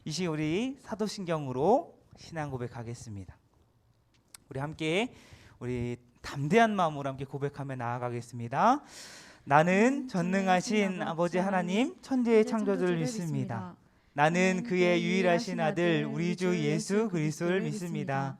이 시간 우리 사도신경으로 신앙 고백하겠습니다. 우리 함께 우리 담대한 마음으로 함께 고백하며 나아가겠습니다. 나는 전능하신 아버지 하나님 천지의 창조주를 믿습니다. 나는 그의 유일하신 아들 우리 주 예수 그리스도를 믿습니다.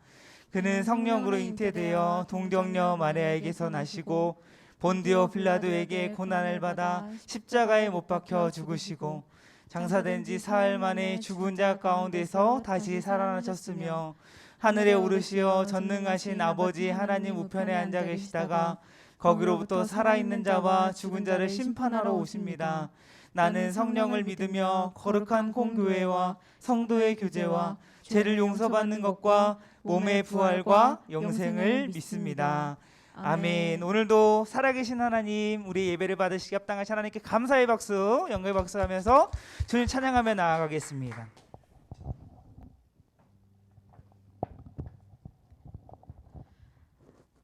그는 성령으로 잉태되어 동정녀 마리아에게서 나시고 본디오 빌라도에게 고난을 받아 십자가에 못 박혀 죽으시고 장사된 지 사흘 만에 죽은 자 가운데서 다시 살아나셨으며 하늘에 오르시어 전능하신 아버지 하나님 우편에 앉아 계시다가 거기로부터 살아있는 자와 죽은 자를 심판하러 오십니다. 나는 성령을 믿으며 거룩한 공교회와 성도의 교제와 죄를 용서받는 것과 몸의 부활과 영생을 믿습니다. 아멘. 오늘도 살아계신 하나님, 우리 예배를 받으시기 합당하신 하나님께 감사의 박수, 영광의 박수 하면서 주님 찬양하며 나아가겠습니다.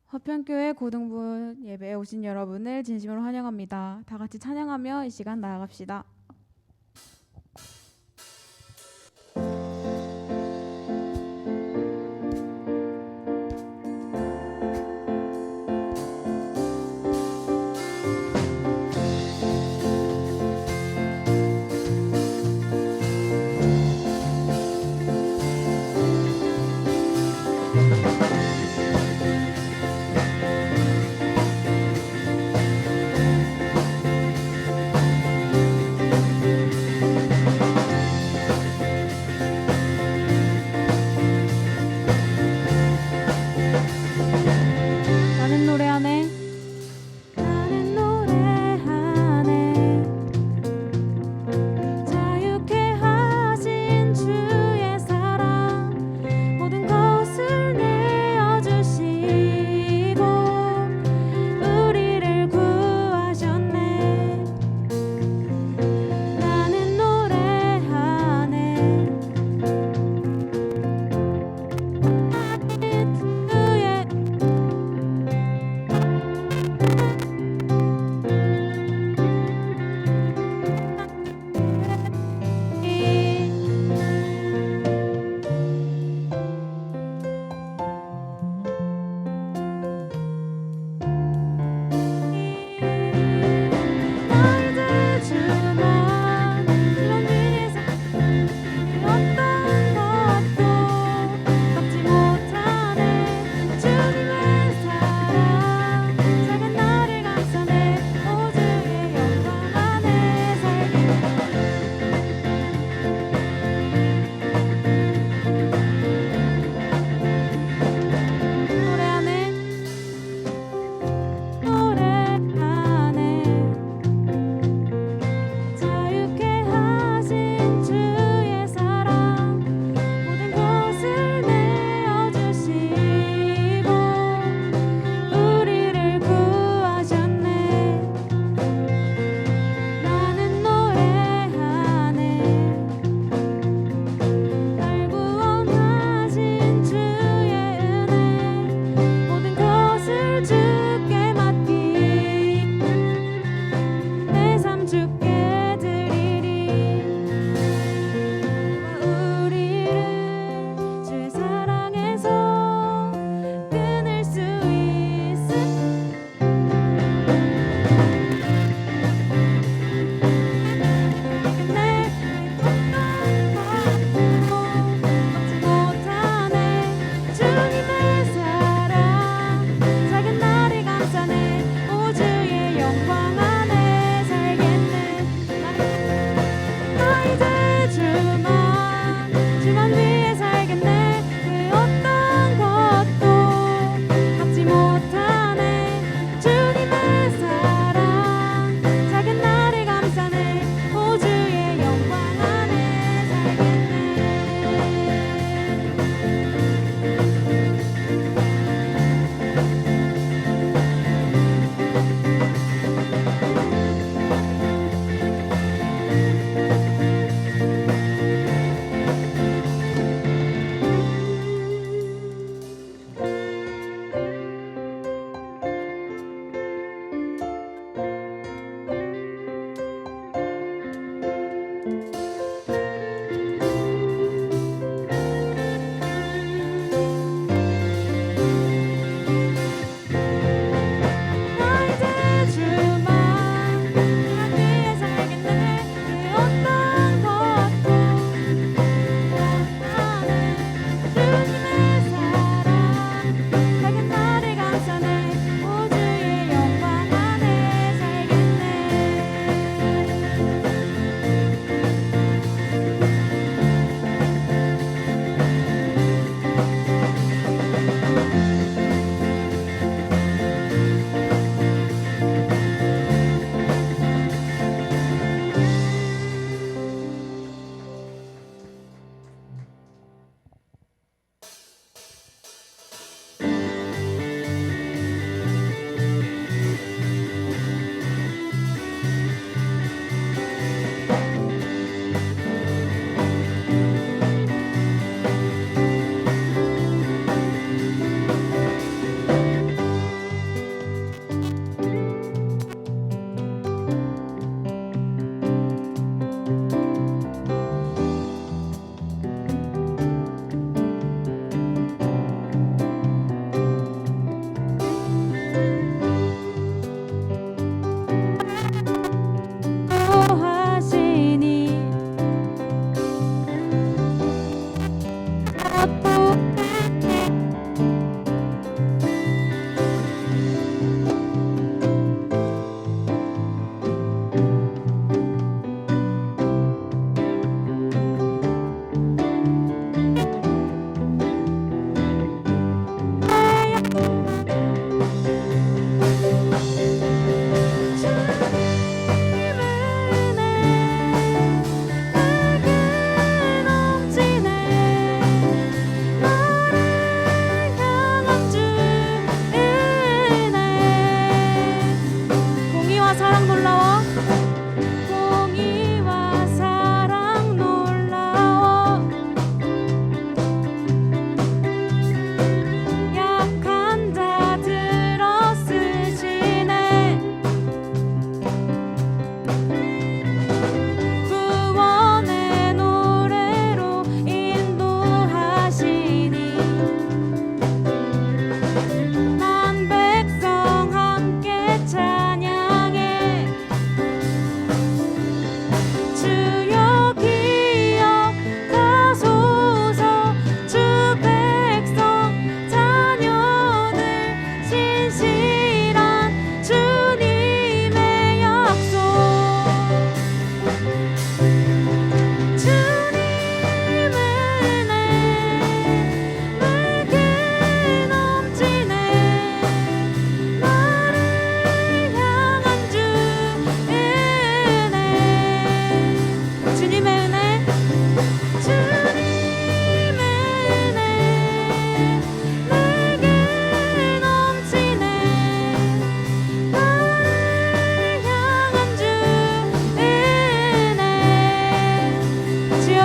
화평교회 고등부 예배에 오신 여러분을 진심으로 환영합니다. 다 같이 찬양하며 이 시간 나아갑시다.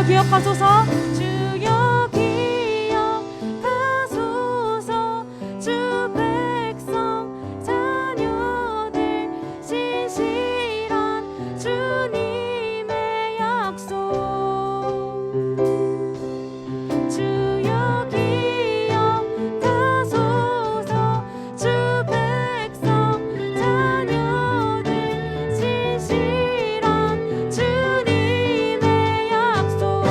기억하소서. 주여 기억하소서. 주 백성 자녀들 신실한 주님의 약속. 주여 기억하소서. 주 백성 자녀들 신실한 주님의 약속.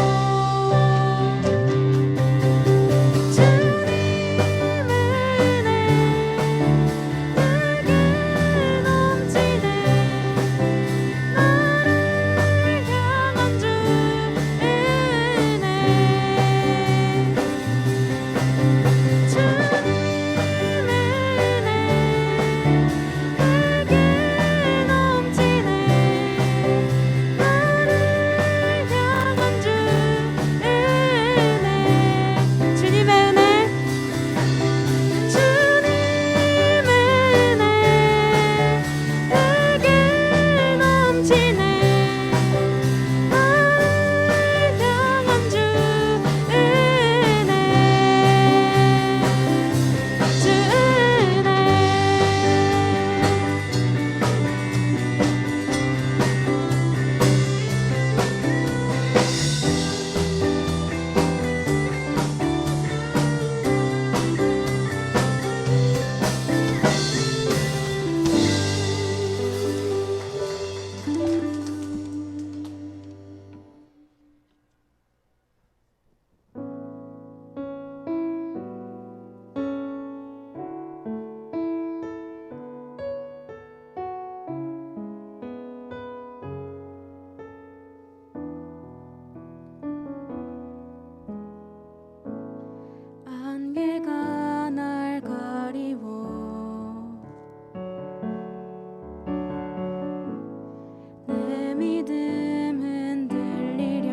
안개가 날 가리워 내 믿음 흔들리려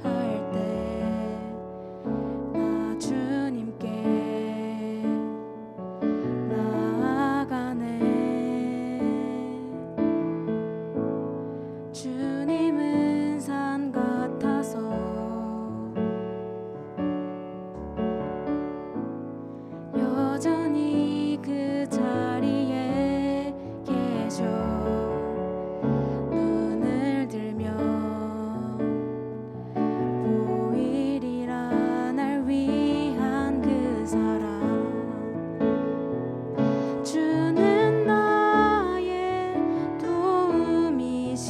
할 때 나 주님께 나아가네. 주님은 산 같아서 여전히 그 자리에 계셔. 눈을 들면 보이리라 날 위한 그 사랑. 주는 나의 도움이시며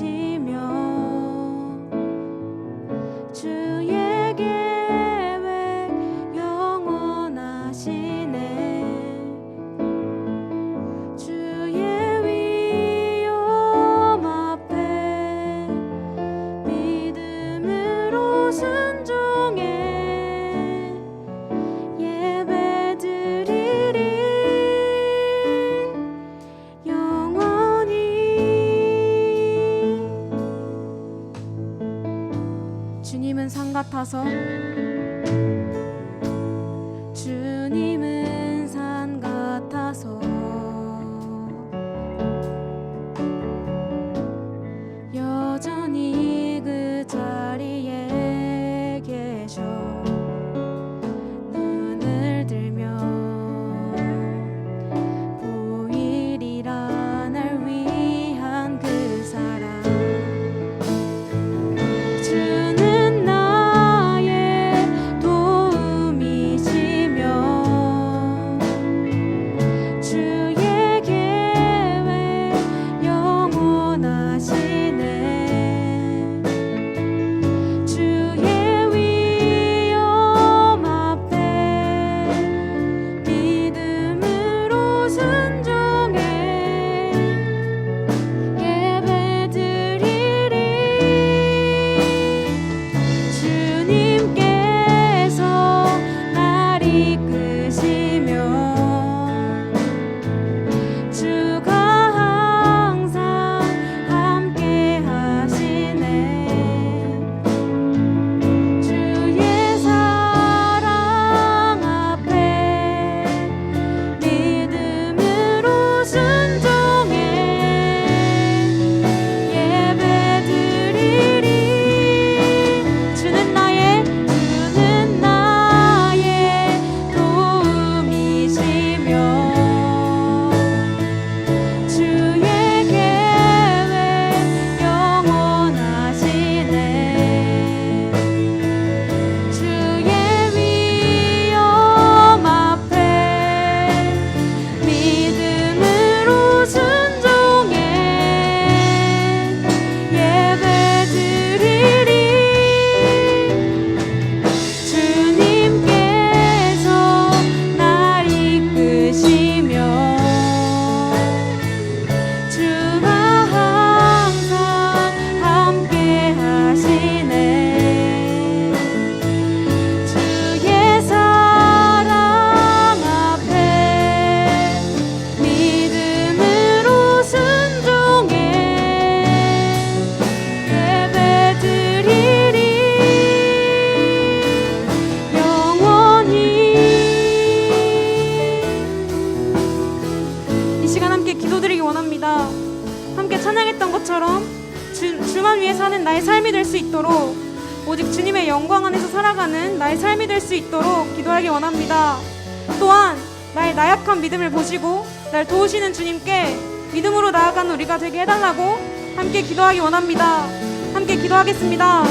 주의 계획 영원하시네. 주의 위엄 앞에 믿음으로 순종해 예배드리리 영원히. 주님은 산 같아서 주님은 산 같아서 여전히 그 자리에 계셔. 눈을 들면 보이리라 날 위한 그 사랑. 주는 나의 오직 주님의 영광 안에서 살아가는 나의 삶이 될 수 있도록 기도하기 원합니다. 또한 나의 나약한 믿음을 보시고 날 도우시는 주님께 믿음으로 나아가는 우리가 되게 해달라고 함께 기도하기 원합니다. 함께 기도하겠습니다.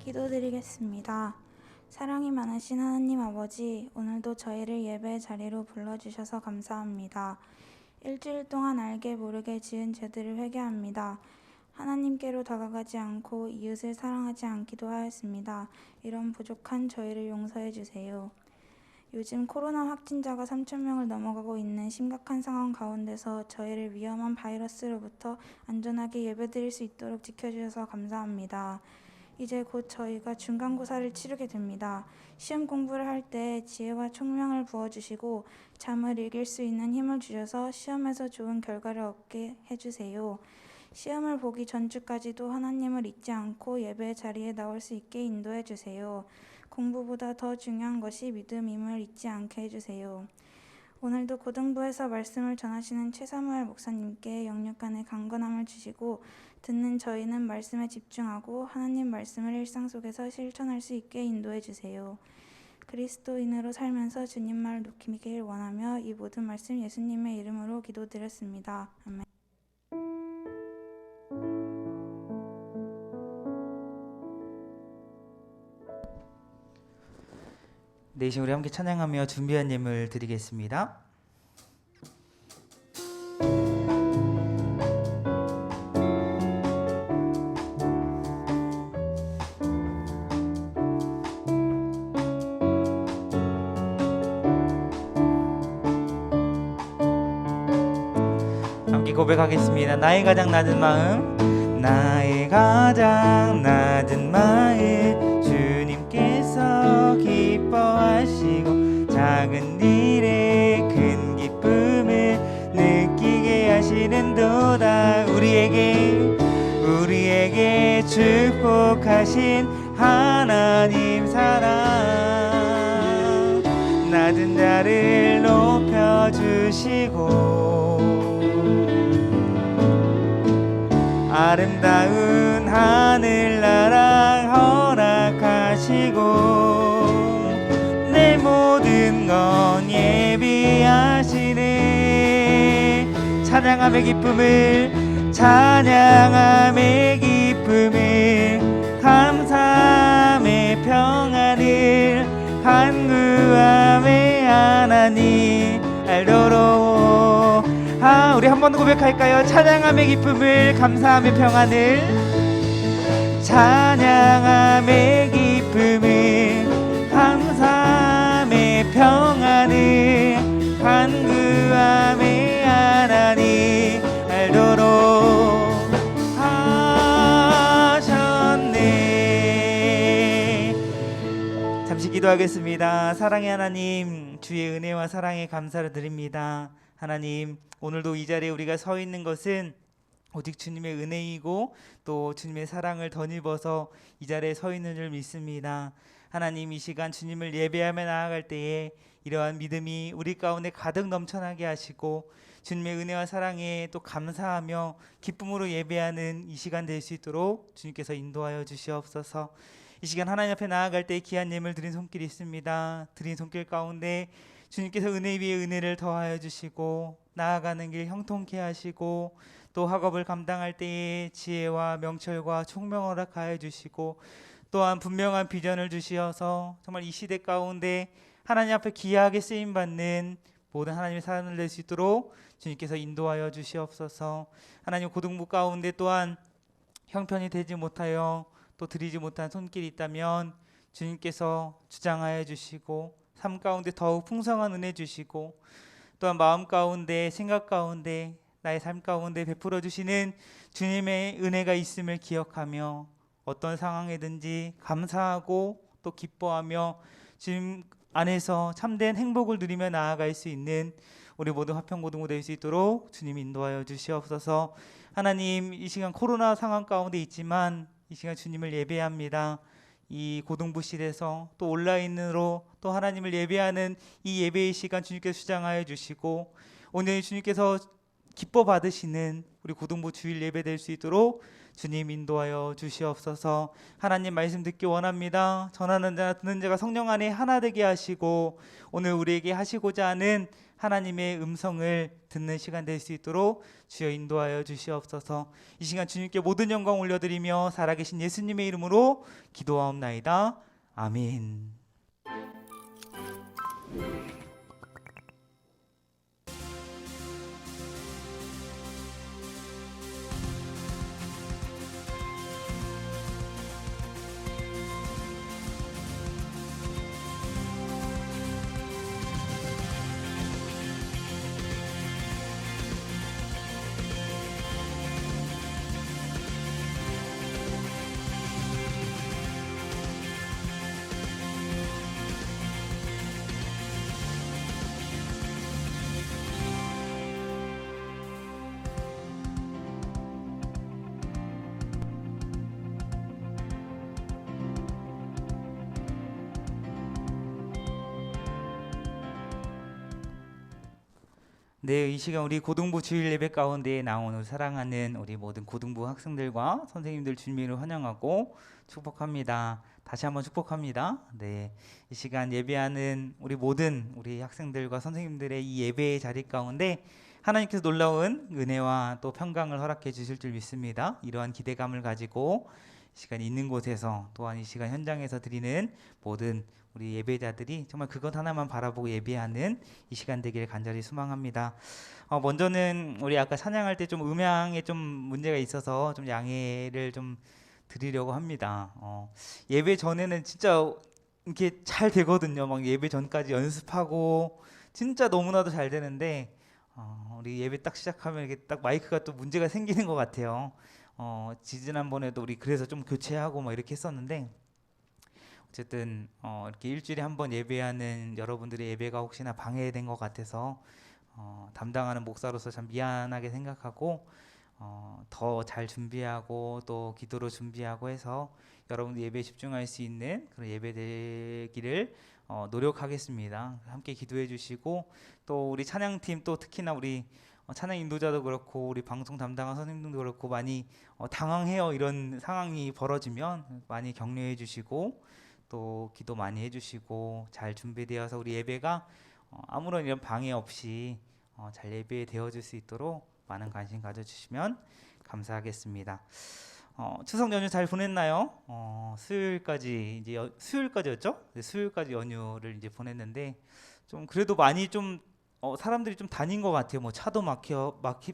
기도드리겠습니다. 사랑이 많으신 하나님 아버지, 오늘도 저희를 예배의 자리로 불러주셔서 감사합니다. 일주일 동안 알게 모르게 지은 죄들을 회개합니다. 하나님께로 다가가지 않고 이웃을 사랑하지 않기도 하였습니다. 이런 부족한 저희를 용서해 주세요. 요즘 코로나 확진자가 3,000명을 넘어가고 있는 심각한 상황 가운데서 저희를 위험한 바이러스로부터 안전하게 예배드릴 수 있도록 지켜주셔서 감사합니다. 이제 곧 저희가 중간고사를 치르게 됩니다. 시험 공부를 할 때 지혜와 총명을 부어주시고 잠을 이길 수 있는 힘을 주셔서 시험에서 좋은 결과를 얻게 해주세요. 시험을 보기 전주까지도 하나님을 잊지 않고 예배의 자리에 나올 수 있게 인도해 주세요. 공부보다 더 중요한 것이 믿음임을 잊지 않게 해주세요. 오늘도 고등부에서 말씀을 전하시는 최사무엘 목사님께 영육간의 강건함을 주시고 듣는 저희는 말씀에 집중하고 하나님 말씀을 일상 속에서 실천할 수 있게 인도해 주세요. 그리스도인으로 살면서 주님 말 높이길 원하며 이 모든 말씀 예수님의 이름으로 기도드렸습니다. 아멘. 네, 이제 우리 함께 찬양하며 준비한 예물 드리겠습니다. 함께 고백하겠습니다. 나의 가장 낮은 마음, 나의 가장 낮은 마음, 주님께서 기뻐하시고 작은 일에 큰 기쁨을 느끼게 하시는도다. 우리에게 축복하신 하나님 사랑, 낮은 자를 높여주시고 아름다운 하늘나라 허락하시고 내 모든 건 예비하시네. 찬양함의 기쁨을 감사함의 평안을 간구함의 하나님 알도록. 우리 한 번 더 고백할까요? 찬양함의 기쁨을, 감사함의 평안을, 찬양함의 기쁨을, 감사함의 평안을, 간구함의 하나님 알도록 하셨네. 잠시 기도하겠습니다. 사랑의 하나님, 주의 은혜와 사랑에 감사를 드립니다. 하나님, 오늘도 이 자리에 우리가 서 있는 것은 오직 주님의 은혜이고 또 주님의 사랑을 덧입어서 이 자리에 서 있는 줄 믿습니다. 하나님, 이 시간 주님을 예배하며 나아갈 때에 이러한 믿음이 우리 가운데 가득 넘쳐나게 하시고 주님의 은혜와 사랑에 또 감사하며 기쁨으로 예배하는 이 시간 될 수 있도록 주님께서 인도하여 주시옵소서. 이 시간 하나님 앞에 나아갈 때 귀한 예물 드린 손길이 있습니다. 드린 손길 가운데 주님께서 은혜 위에 은혜를 더하여 주시고 나아가는 길 형통케 하시고 또 학업을 감당할 때에 지혜와 명철과 총명을 허락하여 주시고 또한 분명한 비전을 주시어서 정말 이 시대 가운데 하나님 앞에 귀하게 쓰임 받는 모든 하나님의 사람을 낼 수 있도록 주님께서 인도하여 주시옵소서. 하나님 고등부 가운데 또한 형편이 되지 못하여 또 드리지 못한 손길이 있다면 주님께서 주장하여 주시고 삶 가운데 더욱 풍성한 은혜 주시고 또한 마음 가운데 생각 가운데 나의 삶 가운데 베풀어 주시는 주님의 은혜가 있음을 기억하며 어떤 상황이든지 감사하고 또 기뻐하며 주님 안에서 참된 행복을 누리며 나아갈 수 있는 우리 모두 화평고등부 될 수 있도록 주님 인도하여 주시옵소서. 하나님, 이 시간 코로나 상황 가운데 있지만 이 시간 주님을 예배합니다. 이 고등부실에서 또 온라인으로 또 하나님을 예배하는 이 예배의 시간 주님께서 주장하여 주시고 오늘 주님께서 기뻐 받으시는 우리 고등부 주일 예배 될 수 있도록 주님 인도하여 주시옵소서. 하나님 말씀 듣기 원합니다. 전하는 자나 듣는 자가 성령 안에 하나 되게 하시고 오늘 우리에게 하시고자 하는 하나님의 음성을 듣는 시간 될 수 있도록 주여 인도하여 주시옵소서. 이 시간 주님께 모든 영광 올려드리며 살아계신 예수님의 이름으로 기도하옵나이다. 아멘. 네, 이 시간 우리 고등부 주일 예배 가운데 나온 우리 사랑하는 우리 모든 고등부 학생들과 선생님들 주님을 환영하고 축복합니다. 다시 한번 축복합니다. 네, 이 시간 예배하는 우리 모든 우리 학생들과 선생님들의 이 예배의 자리 가운데 하나님께서 놀라운 은혜와 또 평강을 허락해 주실 줄 믿습니다. 이러한 기대감을 가지고 이 시간 있는 곳에서 또한 이 시간 현장에서 드리는 모든 우리 예배자들이 정말 그것 하나만 바라보고 예배하는 이 시간 되기를 간절히 소망합니다. 먼저는 우리 아까 찬양할 때 좀 음향에 좀 문제가 있어서 좀 양해를 좀 드리려고 합니다. 예배 전에는 진짜 이렇게 잘 되거든요. 막 예배 전까지 연습하고 진짜 너무나도 잘 되는데 우리 예배 딱 시작하면 이게 딱 마이크가 또 문제가 생기는 것 같아요. 지지난번에도 우리 그래서 좀 교체하고 막 이렇게 했었는데 어쨌든 이렇게 일주일에 한 번 예배하는 여러분들의 예배가 혹시나 방해된 것 같아서 담당하는 목사로서 참 미안하게 생각하고 더 잘 준비하고 또 기도로 준비하고 해서 여러분들 예배에 집중할 수 있는 그런 예배 되기를 노력하겠습니다. 함께 기도해 주시고 또 우리 찬양팀 또 특히나 우리 찬양 인도자도 그렇고 우리 방송 담당한 선생님도 그렇고 많이 당황해요. 이런 상황이 벌어지면 많이 격려해 주시고 또 기도 많이 해주시고 잘 준비되어서 우리 예배가 아무런 이런 방해 없이 잘 예배되어질 수 있도록 많은 관심 가져주시면 감사하겠습니다. 추석 연휴 잘 보냈나요? 수요일까지 이제 수요일까지였죠? 네, 수요일까지 연휴를 이제 보냈는데 좀 그래도 많이 좀 사람들이 좀 다닌 것 같아요. 뭐 차도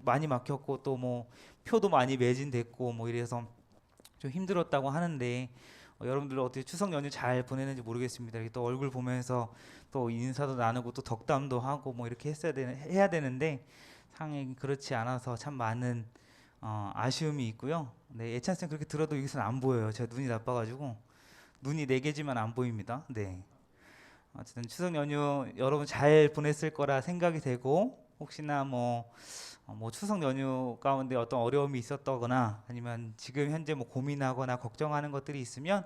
많이 막혔고 또 뭐 표도 많이 매진됐고 뭐 이래서 좀 힘들었다고 하는데 여러분들 어떻게 추석 연휴 잘 보내는지 모르겠습니다. 이렇게 또 얼굴 보면서 또 인사도 나누고 또 덕담도 하고 뭐 이렇게 해야 되는데 상황이 그렇지 않아서 참 많은 아쉬움이 있고요. 네, 예찬 쌤 그렇게 들어도 여기서는 안 보여요. 제가 눈이 나빠가지고 눈이 4개지만 안 보입니다. 네. 어쨌든 추석 연휴 여러분 잘 보냈을 거라 생각이 되고 혹시나 뭐 추석 연휴 가운데 어떤 어려움이 있었다거나 아니면 지금 현재 뭐 고민하거나 걱정하는 것들이 있으면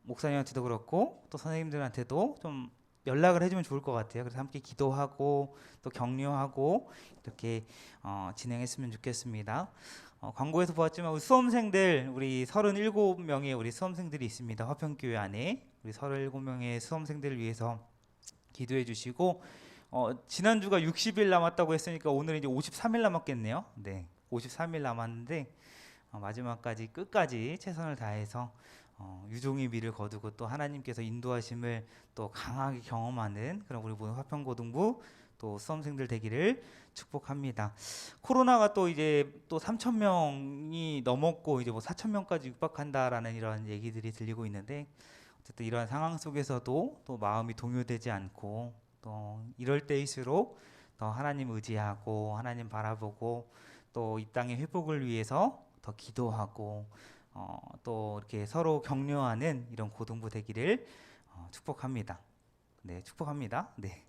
목사님한테도 그렇고 또 선생님들한테도 좀 연락을 해주면 좋을 것 같아요. 그래서 함께 기도하고 또 격려하고 이렇게 진행했으면 좋겠습니다. 광고에서 보았지만 우리 수험생들 우리 37명의 우리 수험생들이 있습니다. 화평교회 안에 우리 37명의 수험생들을 위해서 기도해 주시고 지난주가 60일 남았다고 했으니까 오늘 이제 53일 남았겠네요. 네, 53일 남았는데 마지막까지 끝까지 최선을 다해서 유종의 미를 거두고 또 하나님께서 인도하심을 또 강하게 경험하는 그런 우리 모든 화평고등부 또 수험생들 되기를 축복합니다. 코로나가 또 이제 또 3,000명이 넘었고 이제 뭐 4,000명까지 육박한다라는 이런 얘기들이 들리고 있는데 어쨌든 이러한 상황 속에서도 또 마음이 동요되지 않고 또 이럴 때일수록 더 하나님 의지하고 하나님 바라보고 또 이 땅의 회복을 위해서 더 기도하고 또 이렇게 서로 격려하는 이런 고등부 되기를 축복합니다. 네, 축복합니다. 네,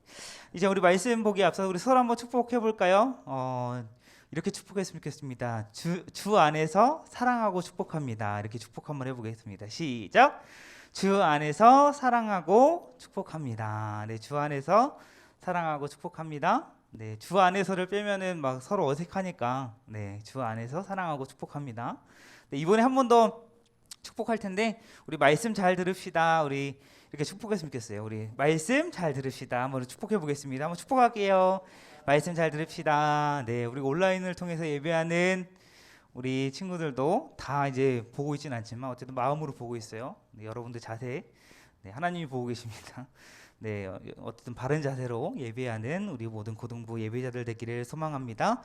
이제 우리 말씀 보기 앞서 우리 서로 한번 축복해 볼까요? 이렇게 축복했으면 좋겠습니다. 주 안에서 사랑하고 축복합니다. 이렇게 축복 한번 해보겠습니다. 시작. 주 안에서 사랑하고 축복합니다. 네, 주 안에서 사랑하고 축복합니다. 네, 주 안에서를 빼면은 막 서로 어색하니까 네, 주 안에서 사랑하고 축복합니다. 네, 이번에 한 번 더 축복할 텐데 우리 말씀 잘 들읍시다. 우리 이렇게 축복했으면 좋겠어요. 우리 말씀 잘 들읍시다. 한번 축복해 보겠습니다. 한번 축복할게요. 말씀 잘 들읍시다. 네, 우리 온라인을 통해서 예배하는 우리 친구들도 다 이제 보고 있지는 않지만 어쨌든 마음으로 보고 있어요. 네, 여러분들 자세, 네, 하나님이 보고 계십니다. 네, 어쨌든 바른 자세로 예배하는 우리 모든 고등부 예배자들 되기를 소망합니다.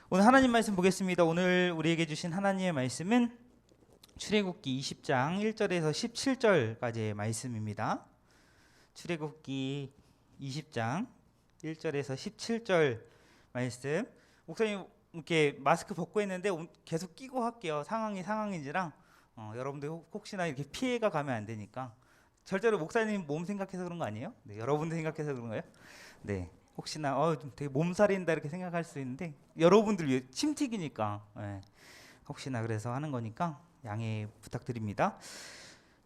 오늘 하나님 말씀 보겠습니다. 오늘 우리에게 주신 하나님의 말씀은 출애굽기 20장 1절에서 17절까지의 말씀입니다. 출애굽기 20장 1절에서 17절 말씀. 목사님 이렇게 마스크 벗고 했는데 계속 끼고 할게요. 상황인지랑 여러분들 혹시나 이렇게 피해가 가면 안 되니까. 절대로 목사님 몸 생각해서 그런 거 아니에요? 네, 여러분들 생각해서 그런 거예요? 네, 혹시나 좀 되게 몸살인다 이렇게 생각할 수 있는데 여러분들 위해 침 튀기니까 네, 혹시나 그래서 하는 거니까 양해 부탁드립니다.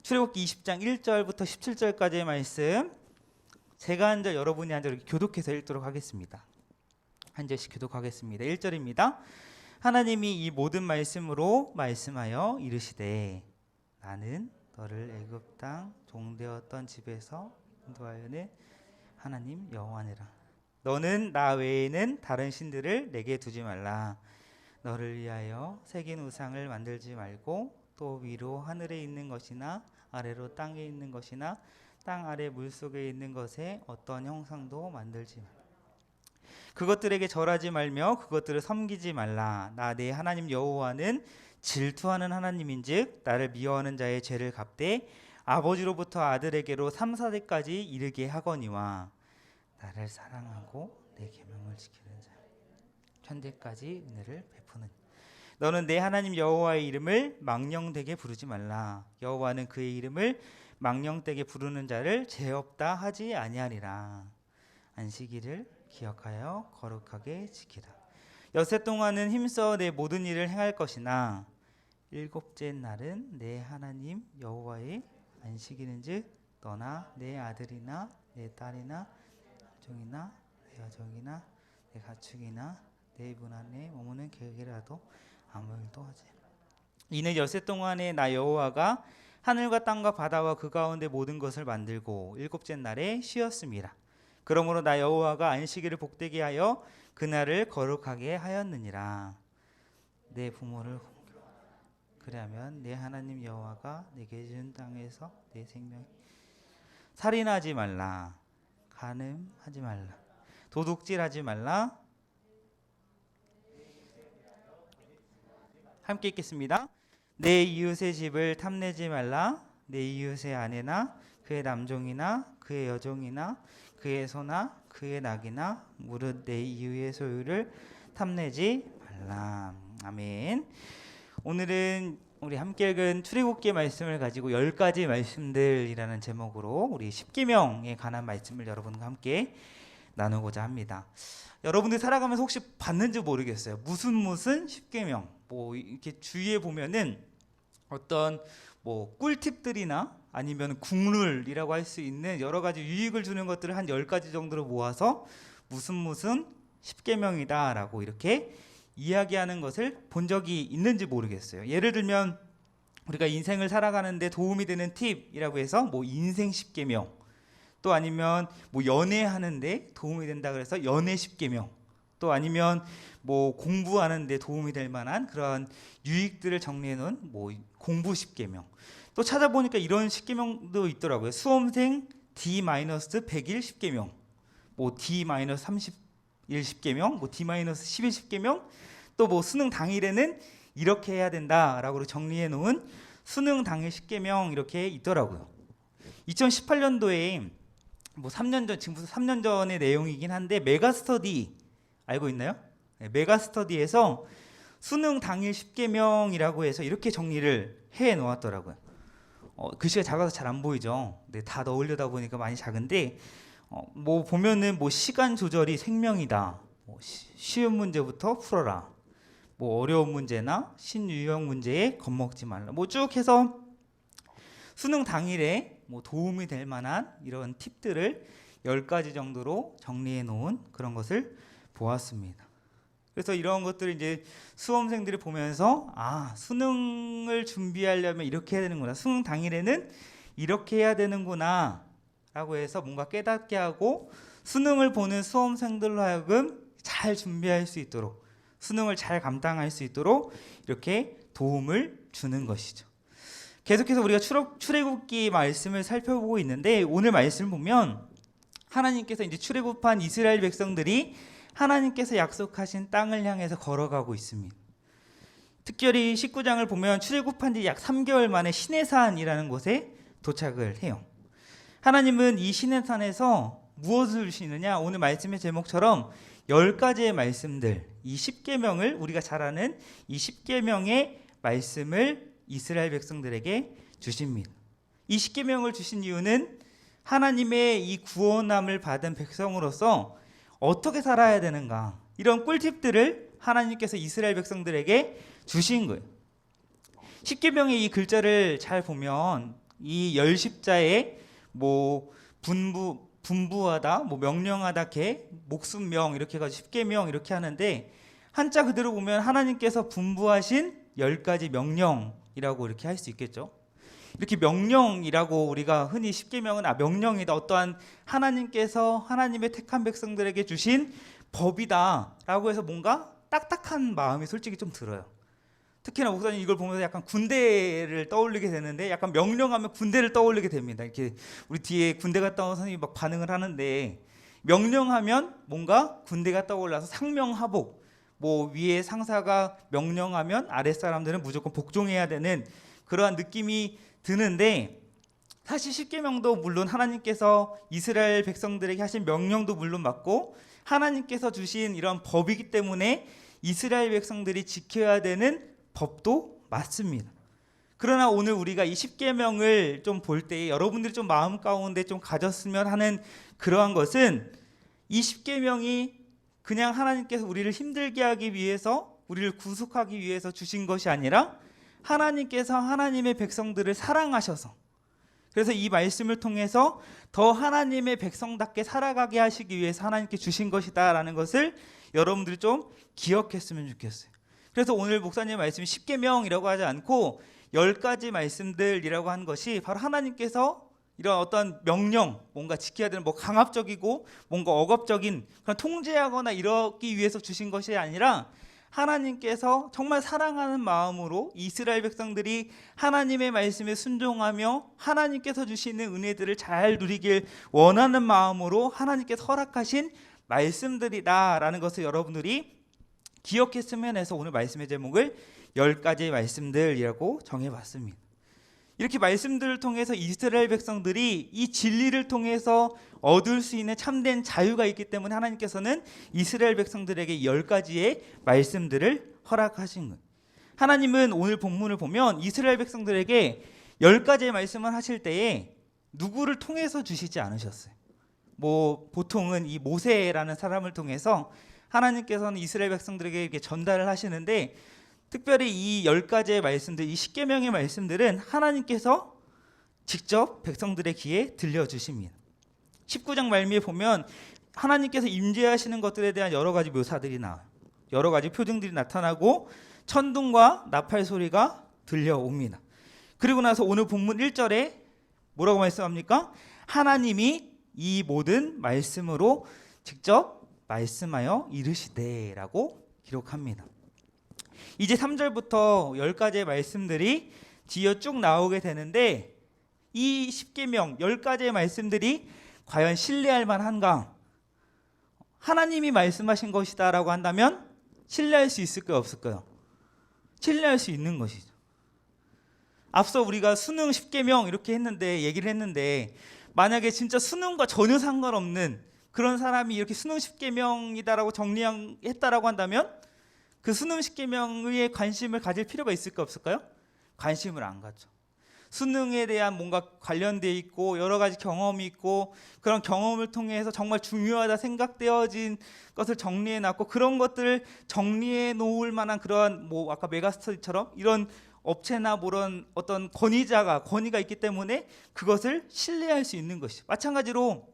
출애굽기 20장 1절부터 17절까지의 말씀 제가 한 절 여러분이 한 절 이렇게 교독해서 읽도록 하겠습니다. 한 절씩 교독하겠습니다. 1절입니다. 하나님이 이 모든 말씀으로 말씀하여 이르시되 나는 너를 애굽 땅 종되었던 집에서 인도하여는 하나님 여호와니라. 너는 나 외에는 다른 신들을 내게 두지 말라. 너를 위하여 새긴 우상을 만들지 말고 또 위로 하늘에 있는 것이나 아래로 땅에 있는 것이나 땅 아래 물속에 있는 것에 어떤 형상도 만들지 말라. 그것들에게 절하지 말며 그것들을 섬기지 말라. 나 내 하나님 여호와는 질투하는 하나님인즉 나를 미워하는 자의 죄를 갚되 아버지로부터 아들에게로 3, 4대까지 이르게 하거니와 나를 사랑하고 내 계명을 지키는 자 천대까지 은혜를 베푸는. 너는 내 하나님 여호와의 이름을 망령되게 부르지 말라. 여호와는 그의 이름을 망령되게 부르는 자를 죄 없다 하지 아니하리라. 안식일을 기억하여 거룩하게 지키라. 엿새 동안은 힘써 내 모든 일을 행할 것이나 일곱째 날은 내 하나님 여호와의 안식일인즉 너나 내 아들이나 내 딸이나 종이나 내 여종이나 내 가축이나 내 문 안에 머무는 개에게라도 아무 일도 하지. 이는 엿새 동안에 나 여호와가 하늘과 땅과 바다와 그 가운데 모든 것을 만들고 일곱째 날에 쉬었습니다. 그러므로 나 여호와가 안식일을 복되게 하여 그날을 거룩하게 하였느니라. 내 부모를 그리하면 내 하나님 여호와가 내게 준 땅에서 내 생명 살인하지 말라. 간음하지 말라. 도둑질하지 말라. 함께 읽겠습니다. 내 이웃의 집을 탐내지 말라. 내 이웃의 아내나 그의 남종이나 그의 여종이나 그의 소나 그의 낙이나 무릇 내 이웃의 소유를 탐내지 말라. 아멘. 오늘은 우리 함께 읽은 출애굽기의 말씀을 가지고 10가지 말씀들이라는 제목으로 우리 십계명에 관한 말씀을 여러분과 함께 나누고자 합니다. 여러분들 살아가면서 혹시 봤는지 모르겠어요. 무슨 십계명. 뭐 이렇게 주위에 보면은 어떤 뭐 꿀팁들이나 아니면 국룰이라고 할 수 있는 여러 가지 유익을 주는 것들을 한 10가지 정도로 모아서 무슨 십계명이다라고 이렇게 이야기하는 것을 본 적이 있는지 모르겠어요. 예를 들면 우리가 인생을 살아가는데 도움이 되는 팁이라고 해서 뭐 인생 십계명, 또 아니면 뭐 연애하는데 도움이 된다 그래서 연애 10계명, 또 아니면 뭐 공부하는데 도움이 될 만한 그런 유익들을 정리해 놓은 뭐 공부 10계명. 또 찾아보니까 이런 10계명도 있더라고요. 수험생 D-100일 10계명, 뭐 D-30일 10계명, 뭐 D-11 10계명, 또 뭐 수능 당일에는 이렇게 해야 된다라고 정리해 놓은 수능 당일 10계명 이렇게 있더라고요. 2018년도에 뭐 3년 전, 지금부터 3년 전의 내용이긴 한데 메가스터디 알고 있나요? 네, 메가스터디에서 수능 당일 10계명이라고 해서 이렇게 정리를 해 놓았더라고요. 글씨가 작아서 잘 안 보이죠. 네, 다 넣으려다 보니까 많이 작은데 뭐 보면은 뭐 시간 조절이 생명이다. 뭐 쉬운 문제부터 풀어라. 뭐 어려운 문제나 신유형 문제에 겁먹지 말라. 뭐 쭉 해서 수능 당일에 뭐 도움이 될 만한 이런 팁들을 10가지 정도로 정리해 놓은 그런 것을 보았습니다. 그래서 이런 것들을 이제 수험생들이 보면서 수능을 준비하려면 이렇게 해야 되는구나. 수능 당일에는 이렇게 해야 되는구나 라고 해서 뭔가 깨닫게 하고 수능을 보는 수험생들로 하여금 잘 준비할 수 있도록, 수능을 잘 감당할 수 있도록 이렇게 도움을 주는 것이죠. 계속해서 우리가 출애굽기 말씀을 살펴보고 있는데 오늘 말씀을 보면 하나님께서 이제 출애굽한 이스라엘 백성들이 하나님께서 약속하신 땅을 향해서 걸어가고 있습니다. 특별히 19장을 보면 출애굽한 지 약 3개월 만에 시내산이라는 곳에 도착을 해요. 하나님은 이 시내산에서 무엇을 주시느냐? 오늘 말씀의 제목처럼 10가지의 말씀들, 이 10계명을 우리가 잘 아는 이 10계명의 말씀을 이스라엘 백성들에게 주십니다. 이 10계명을 주신 이유는 하나님의 이 구원함을 받은 백성으로서 어떻게 살아야 되는가, 이런 꿀팁들을 하나님께서 이스라엘 백성들에게 주신 거예요. 10계명의 이 글자를 잘 보면 이 10자에 뭐 분부하다, 뭐 명령하다, 개, 목숨명 이렇게 해가지고 10계명 이렇게 하는데 한자 그대로 보면 하나님께서 분부하신 10가지 명령이라고 이렇게 할 수 있겠죠. 이렇게 명령이라고 우리가 흔히 10계명은 명령이다, 어떠한 하나님께서 하나님의 택한 백성들에게 주신 법이다 라고 해서 뭔가 딱딱한 마음이 솔직히 좀 들어요. 특히나 목사님 이걸 보면서 약간 군대를 떠올리게 되는데, 약간 명령하면 군대를 떠올리게 됩니다. 이렇게 우리 뒤에 군대 갔다 온 선생님이 막 반응을 하는데, 명령하면 뭔가 군대가 떠올라서 상명하복, 뭐 위에 상사가 명령하면 아랫사람들은 무조건 복종해야 되는 그러한 느낌이 드는데, 사실 10계명도 물론 하나님께서 이스라엘 백성들에게 하신 명령도 물론 맞고 하나님께서 주신 이런 법이기 때문에 이스라엘 백성들이 지켜야 되는 법도 맞습니다. 그러나 오늘 우리가 이 10계명을 좀 볼 때 여러분들이 좀 마음 가운데 좀 가졌으면 하는 그러한 것은, 이 10계명이 그냥 하나님께서 우리를 힘들게 하기 위해서, 우리를 구속하기 위해서 주신 것이 아니라 하나님께서 하나님의 백성들을 사랑하셔서, 그래서 이 말씀을 통해서 더 하나님의 백성답게 살아가게 하시기 위해서 하나님께 주신 것이다 라는 것을 여러분들이 좀 기억했으면 좋겠어요. 그래서 오늘 목사님의 말씀이 10계명이라고 하지 않고 10가지 말씀들이라고 한 것이 바로 하나님께서 이런 어떤 명령, 뭔가 지켜야 되는 뭐 강압적이고 뭔가 억압적인 그런 통제하거나 이러기 위해서 주신 것이 아니라 하나님께서 정말 사랑하는 마음으로 이스라엘 백성들이 하나님의 말씀에 순종하며 하나님께서 주시는 은혜들을 잘 누리길 원하는 마음으로 하나님께서 허락하신 말씀들이다라는 것을 여러분들이 기억했으면 해서 오늘 말씀의 제목을 10가지 말씀들이라고 정해봤습니다. 이렇게 말씀들을 통해서 이스라엘 백성들이 이 진리를 통해서 얻을 수 있는 참된 자유가 있기 때문에 하나님께서는 이스라엘 백성들에게 10가지의 말씀들을 허락하신 거예요. 하나님은 오늘 본문을 보면 이스라엘 백성들에게 10가지의 말씀을 하실 때에 누구를 통해서 주시지 않으셨어요. 뭐 보통은 이 모세라는 사람을 통해서 하나님께서는 이스라엘 백성들에게 이렇게 전달을 하시는데, 특별히 이 10가지의 말씀들, 이 10계명의 말씀들은 하나님께서 직접 백성들의 귀에 들려주십니다. 19장 말미에 보면 하나님께서 임재하시는 것들에 대한 여러 가지 묘사들이 나와요. 여러 가지 표징들이 나타나고 천둥과 나팔 소리가 들려옵니다. 그리고 나서 오늘 본문 1절에 뭐라고 말씀합니까? 하나님이 이 모든 말씀으로 직접 말씀하여 이르시되라고 기록합니다. 이제 3절부터 10가지의 말씀들이 뒤어 쭉 나오게 되는데 이 10계명 10가지의 말씀들이 과연 신뢰할 만한가? 하나님이 말씀하신 것이다라고 한다면 신뢰할 수 있을까요, 없을까요? 신뢰할 수 있는 것이죠. 앞서 우리가 수능 10계명 이렇게 얘기를 했는데 만약에 진짜 수능과 전혀 상관없는 그런 사람이 이렇게 수능 10계명이다라고 정리했다라고 한다면 그 수능 10계명에 관심을 가질 필요가 있을까 없을까요? 관심을 안 갖죠. 수능에 대한 뭔가 관련되어 있고 여러 가지 경험이 있고 그런 경험을 통해서 정말 중요하다 생각되어진 것을 정리해 놨고 그런 것들을 정리해 놓을 만한 그러한 뭐 아까 메가스터디처럼 이런 업체나 그런 어떤 권위가 있기 때문에 그것을 신뢰할 수 있는 것이죠. 마찬가지로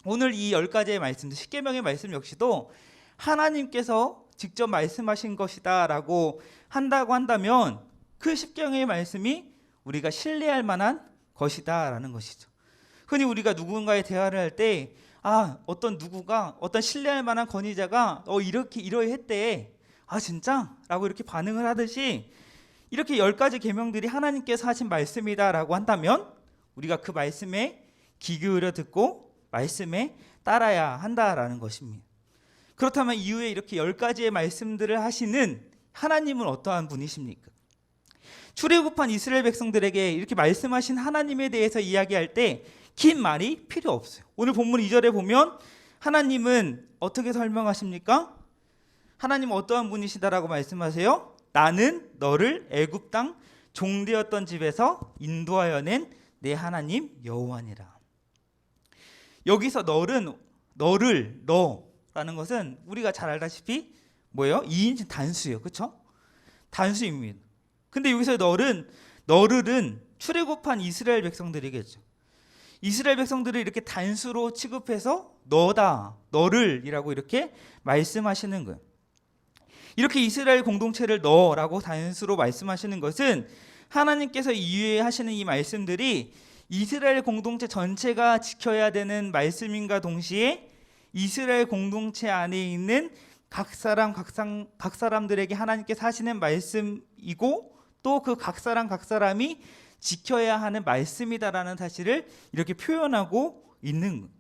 오늘 이 10가지의 말씀, 10계명의 말씀 역시도 하나님께서 직접 말씀하신 것이다 라고 한다고 한다면 그 10계명의 말씀이 우리가 신뢰할 만한 것이다 라는 것이죠. 흔히 우리가 누군가의 대화를 할 때 어떤 누구가 어떤 신뢰할 만한 권위자가 이렇게 이러했대. 진짜? 라고 이렇게 반응을 하듯이 이렇게 10가지 계명들이 하나님께서 하신 말씀이다 라고 한다면 우리가 그 말씀에 귀 기울여 듣고 말씀에 따라야 한다라는 것입니다. 그렇다면 이후에 이렇게 10가지의 말씀들을 하시는 하나님은 어떠한 분이십니까? 출애굽한 이스라엘 백성들에게 이렇게 말씀하신 하나님에 대해서 이야기할 때 긴 말이 필요 없어요. 오늘 본문 2절에 보면 하나님은 어떻게 설명하십니까? 하나님은 어떠한 분이시다라고 말씀하세요? 나는 너를 애굽 땅 종되었던 집에서 인도하여 낸 내 하나님 여호와니라. 여기서 너라는 것은 우리가 잘 알다시피 뭐예요? 2인칭 단수예요. 그렇죠? 단수입니다. 근데 여기서 너를은 출애굽한 이스라엘 백성들이겠죠. 이스라엘 백성들을 이렇게 단수로 취급해서 너를이라고 이렇게 말씀하시는 거예요. 이렇게 이스라엘 공동체를 너라고 단수로 말씀하시는 것은 하나님께서 이후에 하시는 이 말씀들이 이스라엘 공동체 전체가 지켜야 되는 말씀인가 동시에 이스라엘 공동체 안에 있는 각 사람들에게 하나님께서 하시는 말씀이고 또 그 각 사람이 지켜야 하는 말씀이다라는 사실을 이렇게 표현하고 있는 거예요.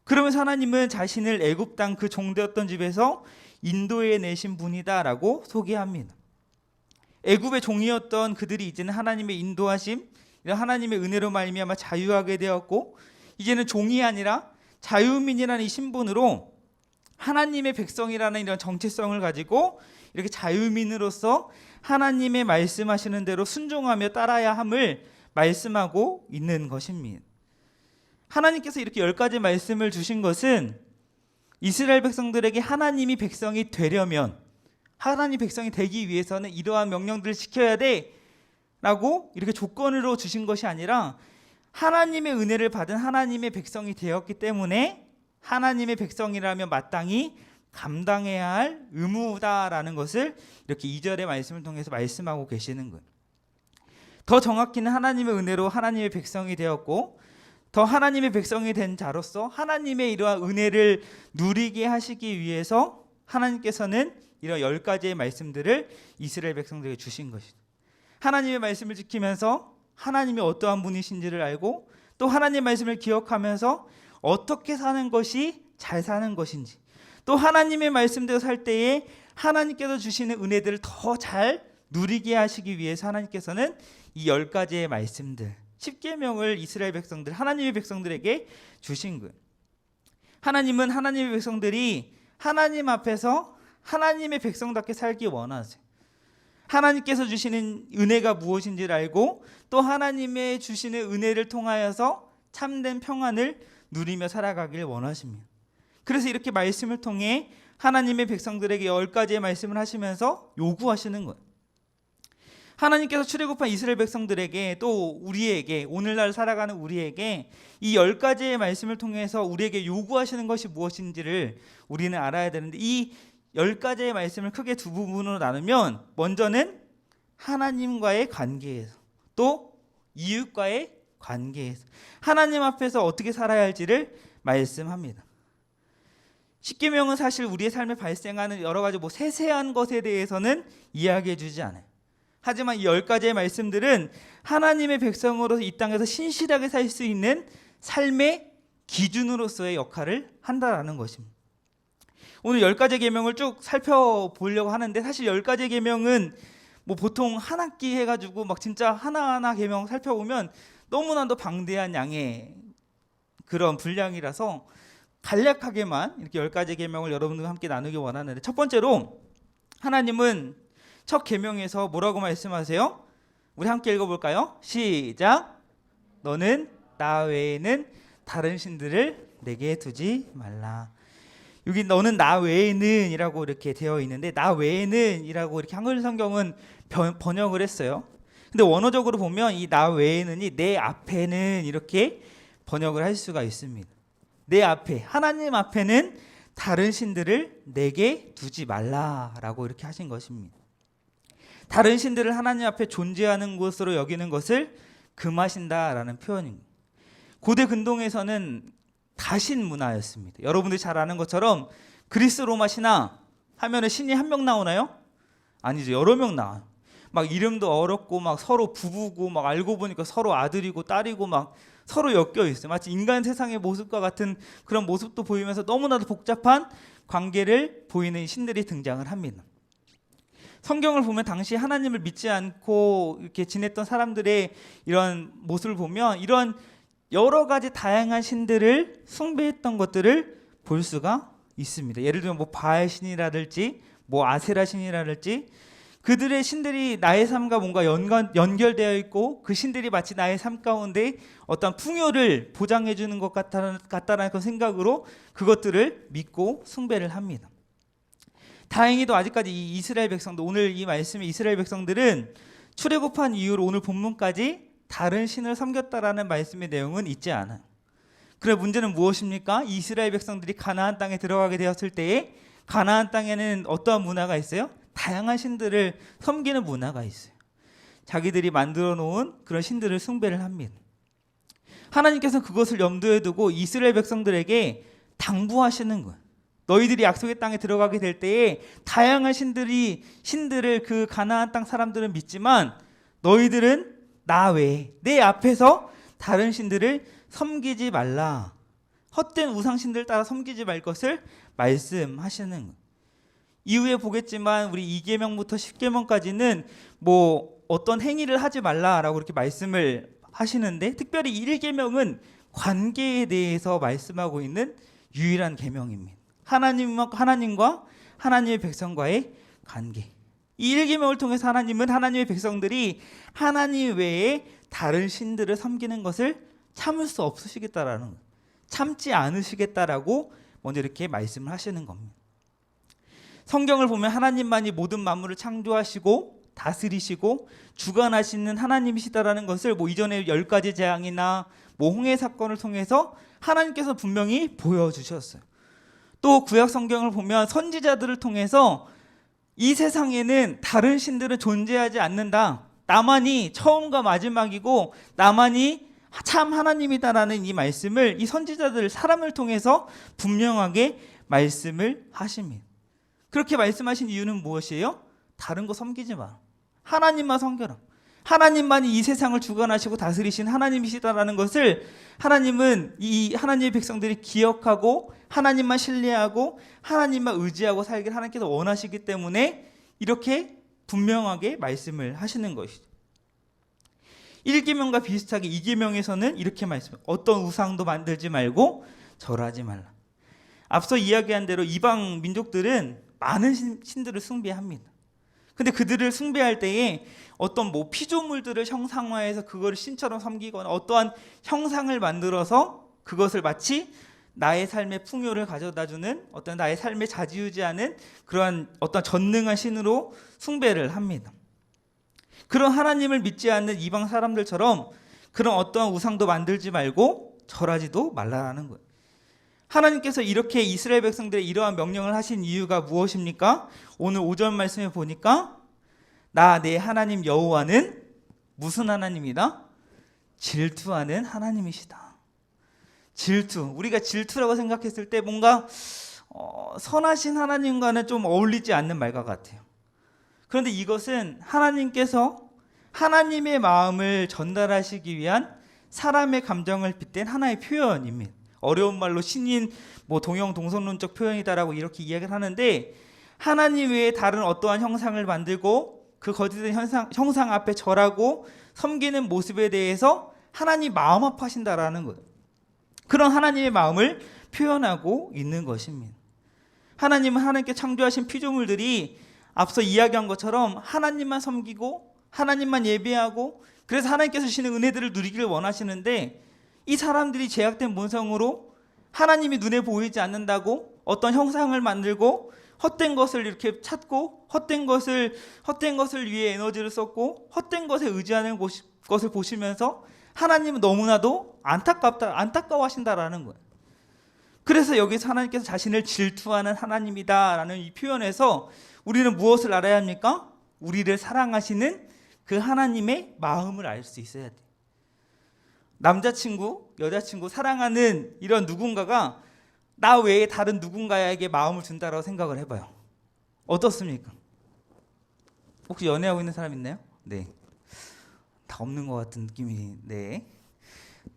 그러면서 하나님은 자신을 애굽 땅 그 종되었던 집에서 인도해 내신 분이다라고 소개합니다. 애굽의 종이었던 그들이 이제는 하나님의 인도하심, 하나님의 은혜로 말미암아 자유하게 되었고 이제는 종이 아니라 자유민이라는 이 신분으로 하나님의 백성이라는 이런 정체성을 가지고 이렇게 자유민으로서 하나님의 말씀하시는 대로 순종하며 따라야 함을 말씀하고 있는 것입니다. 하나님께서 이렇게 10가지 말씀을 주신 것은 이스라엘 백성들에게 하나님이 백성이 되려면 하나님 백성이 되기 위해서는 이러한 명령들을 지켜야 돼 라고 이렇게 조건으로 주신 것이 아니라 하나님의 은혜를 받은 하나님의 백성이 되었기 때문에 하나님의 백성이라면 마땅히 감당해야 할 의무다라는 것을 이렇게 2절의 말씀을 통해서 말씀하고 계시는 거예요. 더 정확히는 하나님의 은혜로 하나님의 백성이 되었고 더 하나님의 백성이 된 자로서 하나님의 이러한 은혜를 누리게 하시기 위해서 하나님께서는 이런 10가지의 말씀들을 이스라엘 백성들에게 주신 것이죠. 하나님의 말씀을 지키면서 하나님이 어떠한 분이신지를 알고 또 하나님의 말씀을 기억하면서 어떻게 사는 것이 잘 사는 것인지 또 하나님의 말씀대로 살 때에 하나님께서 주시는 은혜들을 더 잘 누리게 하시기 위해서 하나님께서는 이 10가지의 말씀들 10계명을 이스라엘 백성들 하나님의 백성들에게 주신 거예요. 하나님은 하나님의 백성들이 하나님 앞에서 하나님의 백성답게 살기 원하세요. 하나님께서 주시는 은혜가 무엇인지를 알고 또 하나님의 주시는 은혜를 통하여서 참된 평안을 누리며 살아가길 원하십니다. 그래서 이렇게 말씀을 통해 하나님의 백성들에게 10가지의 말씀을 하시면서 요구하시는 거예요. 하나님께서 출애굽한 이스라엘 백성들에게 또 우리에게 오늘날 살아가는 우리에게 이 10가지의 말씀을 통해서 우리에게 요구하시는 것이 무엇인지를 우리는 알아야 되는데 이 10가지의 말씀을 크게 두 부분으로 나누면 먼저는 하나님과의 관계에서 또 이웃과의 관계에서 하나님 앞에서 어떻게 살아야 할지를 말씀합니다. 십계명은 사실 우리의 삶에 발생하는 여러 가지 세세한 것에 대해서는 이야기해 주지 않아요. 하지만 이 10가지의 말씀들은 하나님의 백성으로서 이 땅에서 신실하게 살 수 있는 삶의 기준으로서의 역할을 한다라는 것입니다. 오늘 10가지 계명을 쭉 살펴보려고 하는데 사실 10가지 계명은 보통 한 학기 해가지고 진짜 하나하나 계명 살펴보면 너무나도 방대한 양의 그런 분량이라서 간략하게만 이렇게 10가지 계명을 여러분들과 함께 나누기 원하는데, 첫 번째로 하나님은 첫 계명에서 뭐라고 말씀하세요? 우리 함께 읽어볼까요? 시작. 너는 나 외에는 다른 신들을 내게 두지 말라. 여기 너는 나 외에는 이라고 이렇게 되어 있는데, 나 외에는 이라고 이렇게 한글 성경은 번역을 했어요. 근데 원어적으로 보면 이 나 외에는이 내 앞에는 이렇게 번역을 할 수가 있습니다. 내 앞에, 하나님 앞에는 다른 신들을 내게 두지 말라라고 이렇게 하신 것입니다. 다른 신들을 하나님 앞에 존재하는 것으로 여기는 것을 금하신다라는 표현입니다. 고대 근동에서는 다신 문화였습니다. 여러분들이 잘 아는 것처럼 그리스 로마 신화 하면은 신이 한 명 나오나요? 아니죠. 여러 명 나와요. 이름도 어렵고 서로 부부고 알고 보니까 서로 아들이고 딸이고 서로 엮여 있어요. 마치 인간 세상의 모습과 같은 그런 모습도 보이면서 너무나도 복잡한 관계를 보이는 신들이 등장을 합니다. 성경을 보면 당시 하나님을 믿지 않고 이렇게 지냈던 사람들의 이런 모습을 보면 이런 여러 가지 다양한 신들을 숭배했던 것들을 볼 수가 있습니다. 예를 들면 바알 신이라든지 아세라 신이라든지 그들의 신들이 나의 삶과 뭔가 연결되어 있고 그 신들이 마치 나의 삶 가운데 어떤 풍요를 보장해 주는 것 같다는 그 생각으로 그것들을 믿고 숭배를 합니다. 다행히도 아직까지 이 이스라엘 백성들, 오늘 이 말씀의 이스라엘 백성들은 출애굽한 이후로 오늘 본문까지 다른 신을 섬겼다라는 말씀의 내용은 있지 않아요. 그래 문제는 무엇입니까? 이스라엘 백성들이 가나안 땅에 들어가게 되었을 때에 가나안 땅에는 어떠한 문화가 있어요? 다양한 신들을 섬기는 문화가 있어요. 자기들이 만들어 놓은 그런 신들을 숭배를 합니다. 하나님께서 그것을 염두에 두고 이스라엘 백성들에게 당부하시는 거예요. 너희들이 약속의 땅에 들어가게 될 때에 다양한 신들을 그 가나안 땅 사람들은 믿지만 너희들은 나 외에 내 앞에서 다른 신들을 섬기지 말라. 헛된 우상신들 따라 섬기지 말 것을 말씀하시는 거예요. 이후에 보겠지만 우리 2계명부터 10계명까지는 어떤 행위를 하지 말라라고 이렇게 말씀을 하시는데, 특별히 1계명은 관계에 대해서 말씀하고 있는 유일한 계명입니다. 하나님과 하나님의 백성과의 관계. 이 1계명을 통해서 하나님은 하나님의 백성들이 하나님 외에 다른 신들을 섬기는 것을 참을 수 없으시겠다라는 거예요. 참지 않으시겠다라고 먼저 이렇게 말씀을 하시는 겁니다. 성경을 보면 하나님만이 모든 만물을 창조하시고 다스리시고 주관하시는 하나님이시다라는 것을 이전에 10가지 재앙이나 홍해 사건을 통해서 하나님께서 분명히 보여주셨어요. 또 구약 성경을 보면 선지자들을 통해서 이 세상에는 다른 신들은 존재하지 않는다. 나만이 처음과 마지막이고 나만이 참 하나님이다라는 이 말씀을 이 선지자들 사람을 통해서 분명하게 말씀을 하십니다. 그렇게 말씀하신 이유는 무엇이에요? 다른 거 섬기지 마. 하나님만 섬겨라. 하나님만이 이 세상을 주관하시고 다스리신 하나님이시다라는 것을 하나님은 이 하나님의 백성들이 기억하고 하나님만 신뢰하고 하나님만 의지하고 살기를 하나님께서 원하시기 때문에 이렇게 분명하게 말씀을 하시는 것이죠. 1계명과 비슷하게 2계명에서는 이렇게 말씀해요. 어떤 우상도 만들지 말고 절하지 말라. 앞서 이야기한 대로 이방 민족들은 많은 신들을 숭배합니다. 근데 그들을 숭배할 때에 어떤 피조물들을 형상화해서 그거를 신처럼 섬기거나 어떠한 형상을 만들어서 그것을 마치 나의 삶의 풍요를 가져다주는 어떤 나의 삶에 좌지우지하는 그러한 어떤 전능한 신으로 숭배를 합니다. 그런 하나님을 믿지 않는 이방 사람들처럼 그런 어떠한 우상도 만들지 말고 절하지도 말라라는 거예요. 하나님께서 이렇게 이스라엘 백성들의 이러한 명령을 하신 이유가 무엇입니까? 오늘 5절 말씀에 보니까 나 내 하나님 여호와는 무슨 하나님이다? 질투하는 하나님이시다. 질투. 우리가 질투라고 생각했을 때 뭔가 선하신 하나님과는 좀 어울리지 않는 말과 같아요. 그런데 이것은 하나님께서 하나님의 마음을 전달하시기 위한 사람의 감정을 빗댄 하나의 표현입니다. 어려운 말로 신인 동형 동성론적 표현이다라고 이렇게 이야기를 하는데, 하나님 외에 다른 어떠한 형상을 만들고 그 거짓된 형상 앞에 절하고 섬기는 모습에 대해서 하나님 마음 아파하신다라는 거예요. 그런 하나님의 마음을 표현하고 있는 것입니다. 하나님은 하나님께 창조하신 피조물들이 앞서 이야기한 것처럼 하나님만 섬기고 하나님만 예배하고, 그래서 하나님께서 주시는 은혜들을 누리기를 원하시는데, 이 사람들이 죄악된 본성으로 하나님이 눈에 보이지 않는다고 어떤 형상을 만들고 헛된 것을 이렇게 찾고 헛된 것을 위해 에너지를 썼고 헛된 것에 의지하는 것을 보시면서 하나님은 너무나도 안타까워하신다라는 거예요. 그래서 여기서 하나님께서 자신을 질투하는 하나님이다라는 이 표현에서 우리는 무엇을 알아야 합니까? 우리를 사랑하시는 그 하나님의 마음을 알 수 있어야 돼요. 남자친구, 여자친구, 사랑하는 이런 누군가가 나 외에 다른 누군가에게 마음을 준다라고 생각을 해봐요. 어떻습니까? 혹시 연애하고 있는 사람 있나요? 네. 다 없는 것 같은 느낌이. 네.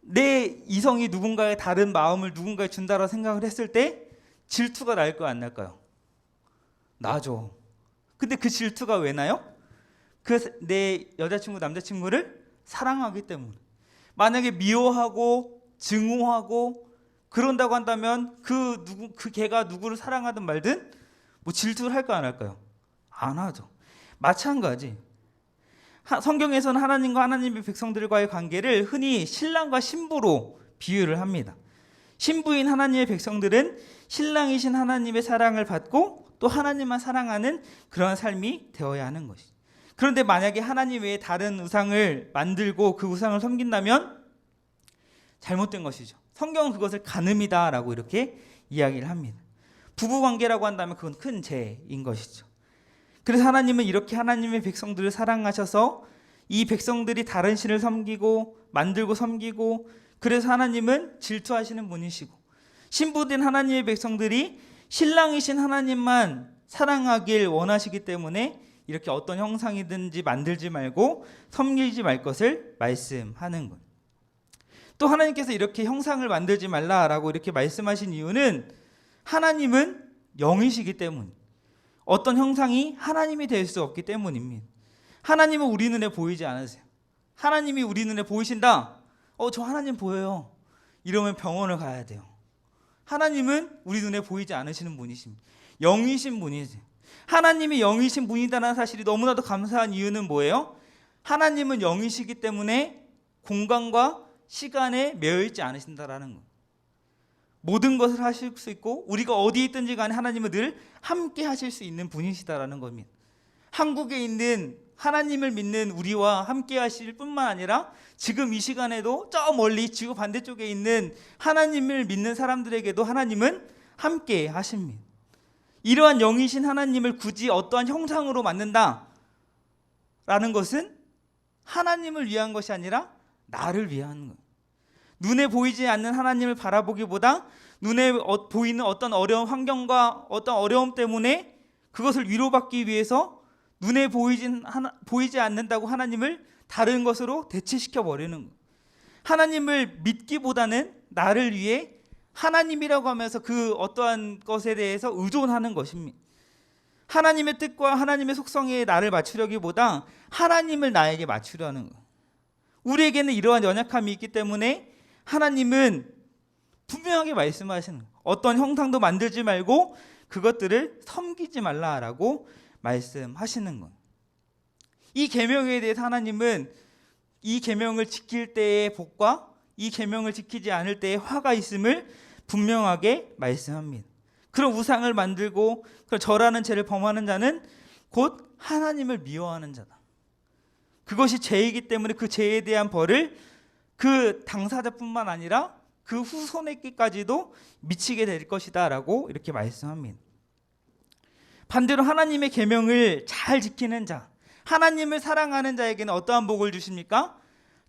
내 이성이 누군가의 다른 마음을 누군가에 준다라고 생각을 했을 때 질투가 날까요, 안 날까요? 나죠. 근데 그 질투가 왜 나요? 내 여자친구, 남자친구를 사랑하기 때문에. 만약에 미워하고 증오하고 그런다고 한다면 그 걔가 누구를 사랑하든 말든 질투를 할까요, 안 할까요? 안 하죠. 마찬가지. 성경에서는 하나님과 하나님의 백성들과의 관계를 흔히 신랑과 신부로 비유를 합니다. 신부인 하나님의 백성들은 신랑이신 하나님의 사랑을 받고 또 하나님만 사랑하는 그런 삶이 되어야 하는 것이죠. 그런데 만약에 하나님 외에 다른 우상을 만들고 그 우상을 섬긴다면 잘못된 것이죠. 성경은 그것을 간음이다라고 이렇게 이야기를 합니다. 부부관계라고 한다면 그건 큰 죄인 것이죠. 그래서 하나님은 이렇게 하나님의 백성들을 사랑하셔서 이 백성들이 다른 신을 섬기고 만들고 섬기고, 그래서 하나님은 질투하시는 분이시고, 신부된 하나님의 백성들이 신랑이신 하나님만 사랑하길 원하시기 때문에 이렇게 어떤 형상이든지 만들지 말고 섬기지 말 것을 말씀하는 것. 또 하나님께서 이렇게 형상을 만들지 말라라고 이렇게 말씀하신 이유는 하나님은 영이시기 때문, 어떤 형상이 하나님이 될 수 없기 때문입니다. 하나님은 우리 눈에 보이지 않으세요. 하나님이 우리 눈에 보이신다? 저 하나님 보여요. 이러면 병원을 가야 돼요. 하나님은 우리 눈에 보이지 않으시는 분이십니다. 영이신 분이세요. 하나님이 영이신 분이다라는 사실이 너무나도 감사한 이유는 뭐예요? 하나님은 영이시기 때문에 공간과 시간에 매여 있지 않으신다라는 것. 모든 것을 하실 수 있고 우리가 어디에 있든지 간에 하나님은 늘 함께 하실 수 있는 분이시다라는 겁니다. 한국에 있는 하나님을 믿는 우리와 함께 하실 뿐만 아니라 지금 이 시간에도 저 멀리 지구 반대쪽에 있는 하나님을 믿는 사람들에게도 하나님은 함께 하십니다. 이러한 영이신 하나님을 굳이 어떠한 형상으로 만든다 라는 것은 하나님을 위한 것이 아니라 나를 위한 것. 눈에 보이지 않는 하나님을 바라보기보다 눈에 보이는 어떤 어려운 환경과 어떤 어려움 때문에 그것을 위로받기 위해서 눈에 보이지 않는다고 하나님을 다른 것으로 대체시켜 버리는 것. 하나님을 믿기보다는 나를 위해 하나님이라고 하면서 그 어떠한 것에 대해서 의존하는 것입니다. 하나님의 뜻과 하나님의 속성에 나를 맞추려기보다 하나님을 나에게 맞추려는 것. 우리에게는 이러한 연약함이 있기 때문에 하나님은 분명하게 말씀하시는 거예요. 어떤 형상도 만들지 말고 그것들을 섬기지 말라라고 말씀하시는 거예요. 이 계명에 대해서 하나님은 이 계명을 지킬 때의 복과 이 계명을 지키지 않을 때의 화가 있음을 분명하게 말씀합니다. 그런 우상을 만들고 그런 절하는 죄를 범하는 자는 곧 하나님을 미워하는 자다. 그것이 죄이기 때문에 그 죄에 대한 벌을 그 당사자뿐만 아니라 그 후손에게까지도 미치게 될 것이다 라고 이렇게 말씀합니다. 반대로 하나님의 계명을 잘 지키는 자, 하나님을 사랑하는 자에게는 어떠한 복을 주십니까?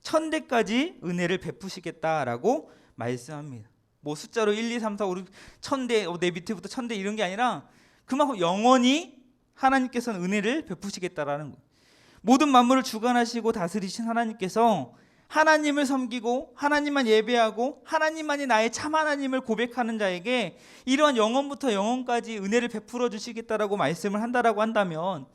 1000대까지 은혜를 베푸시겠다라고 말씀합니다. 뭐 숫자로 1, 2, 3, 4, 5, 6, 1000대, 내 밑에부터 1000대 이런 게 아니라 그만큼 영원히 하나님께서는 은혜를 베푸시겠다라는 거예요. 모든 만물을 주관하시고 다스리신 하나님께서 하나님을 섬기고 하나님만 예배하고 하나님만이 나의 참 하나님을 고백하는 자에게 이러한 영원부터 영원까지 은혜를 베풀어 주시겠다라고 말씀을 한다라고 한다면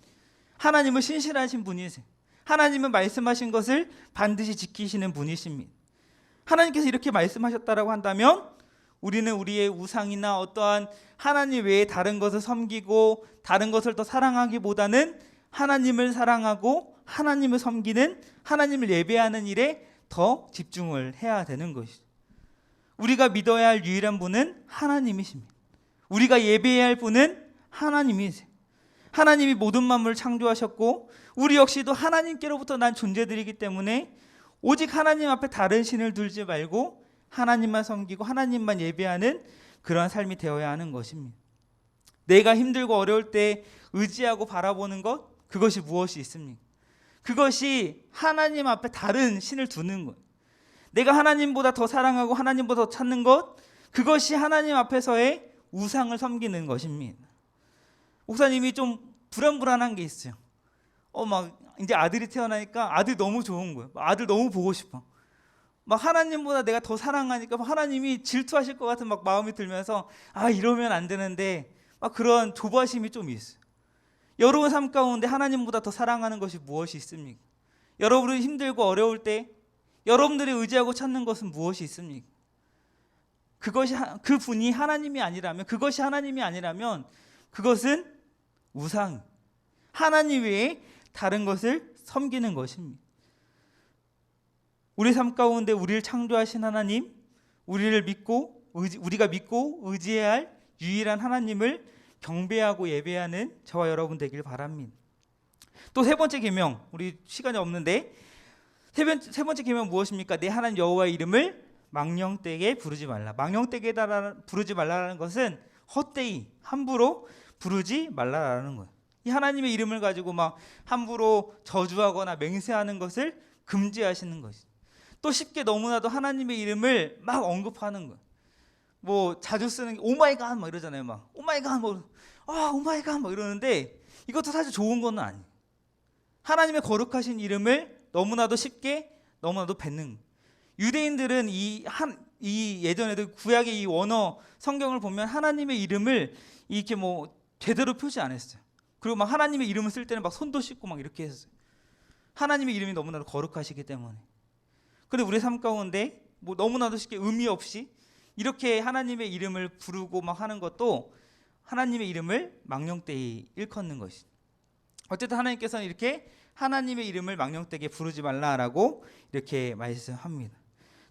하나님은 신실하신 분이세요. 하나님은 말씀하신 것을 반드시 지키시는 분이십니다. 하나님께서 이렇게 말씀하셨다라고 한다면 우리는 우리의 우상이나 어떠한 하나님 외에 다른 것을 섬기고 다른 것을 더 사랑하기보다는 하나님을 사랑하고 하나님을 섬기는 하나님을 예배하는 일에 더 집중을 해야 되는 것이죠. 우리가 믿어야 할 유일한 분은 하나님이십니다. 우리가 예배해야 할 분은 하나님이세요. 하나님이 모든 만물을 창조하셨고 우리 역시도 하나님께로부터 난 존재들이기 때문에 오직 하나님 앞에 다른 신을 두지 말고 하나님만 섬기고 하나님만 예배하는 그런 삶이 되어야 하는 것입니다. 내가 힘들고 어려울 때 의지하고 바라보는 것, 그것이 무엇이 있습니까? 그것이 하나님 앞에 다른 신을 두는 것. 내가 하나님보다 더 사랑하고 하나님보다 더 찾는 것, 그것이 하나님 앞에서의 우상을 섬기는 것입니다. 목사님이 좀 불안한 게 있어요. 막 이제 아들이 태어나니까 아들 너무 좋은 거예요. 아들 너무 보고 싶어. 막 하나님보다 내가 더 사랑하니까 하나님이 질투하실 것 같은 막 마음이 들면서 이러면 안 되는데 막 그런 조바심이 좀 있어요. 여러분 삶 가운데 하나님보다 더 사랑하는 것이 무엇이 있습니까? 여러분이 힘들고 어려울 때 여러분들이 의지하고 찾는 것은 무엇이 있습니까? 그것이 그 분이 하나님이 아니라면 그것이 하나님이 아니라면 그것은 우상, 하나님 외에 다른 것을 섬기는 것입니다. 우리 삶 가운데 우리를 창조하신 하나님, 우리가 믿고 의지해야 할 유일한 하나님을 경배하고 예배하는 저와 여러분 되길 바랍니다. 또 세 번째 계명, 우리 시간이 없는데 세 번째 계명 무엇입니까? 내 하나님 여호와의 이름을 망령되게 부르지 말라. 망령되게 부르지 말라라는 것은 헛되이 함부로 부르지 말라라는 거예요. 이 하나님의 이름을 가지고 막 함부로 저주하거나 맹세하는 것을 금지하시는 것이죠. 또 쉽게 너무나도 하나님의 이름을 막 언급하는 거예요. 뭐 자주 쓰는 게 오마이갓 막 이러잖아요. 막 오마이갓 오마이갓 막 이러는데 이것도 사실 좋은 건 아니에요. 하나님의 거룩하신 이름을 너무나도 쉽게 너무나도 뱉는 거예요. 유대인들은 이 예전에도 구약의 이 원어 성경을 보면 하나님의 이름을 이렇게 뭐 제대로 표시 안 했어요. 그리고 막 하나님의 이름을 쓸 때는 막 손도 씻고 막 이렇게 했어요. 하나님의 이름이 너무나도 거룩하시기 때문에. 그런데 우리 삶 가운데 뭐 너무나도 쉽게 의미 없이 이렇게 하나님의 이름을 부르고 막 하는 것도 하나님의 이름을 망령되이 일컫는 것이죠. 어쨌든 하나님께서는 이렇게 하나님의 이름을 망령되게 부르지 말라라고 이렇게 말씀합니다.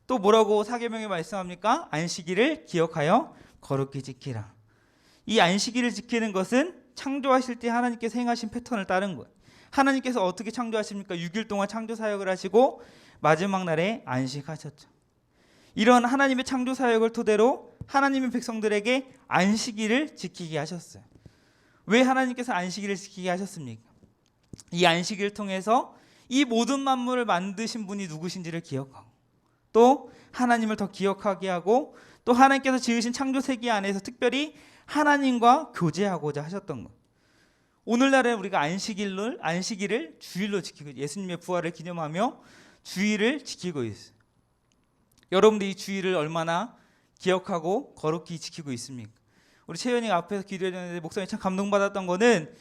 또 뭐라고 사계명에 말씀합니까? 안식일을 기억하여 거룩히 지키라. 이 안식일을 지키는 것은 창조하실 때 하나님께서 행하신 패턴을 따른 거예요. 하나님께서 어떻게 창조하십니까? 6일 동안 창조 사역을 하시고 마지막 날에 안식하셨죠. 이런 하나님의 창조 사역을 토대로 하나님의 백성들에게 안식일을 지키게 하셨어요. 왜 하나님께서 안식일을 지키게 하셨습니까? 이 안식일을 통해서 이 모든 만물을 만드신 분이 누구신지를 기억하고 또 하나님을 더 기억하게 하고 또 하나님께서 지으신 창조 세계 안에서 특별히 하나님과 교제하고자 하셨던 것. 오늘날에 우리가 안식일을 주일로 지키고 예수님의 부활을 기념하며 주일을 지키고 있어요. 여러분들이 이 주일을 얼마나 기억하고 거룩히 지키고 있습니까? 우리 채연이가 앞에서 기도해줬는데 목사님이 참 감동받았던 거는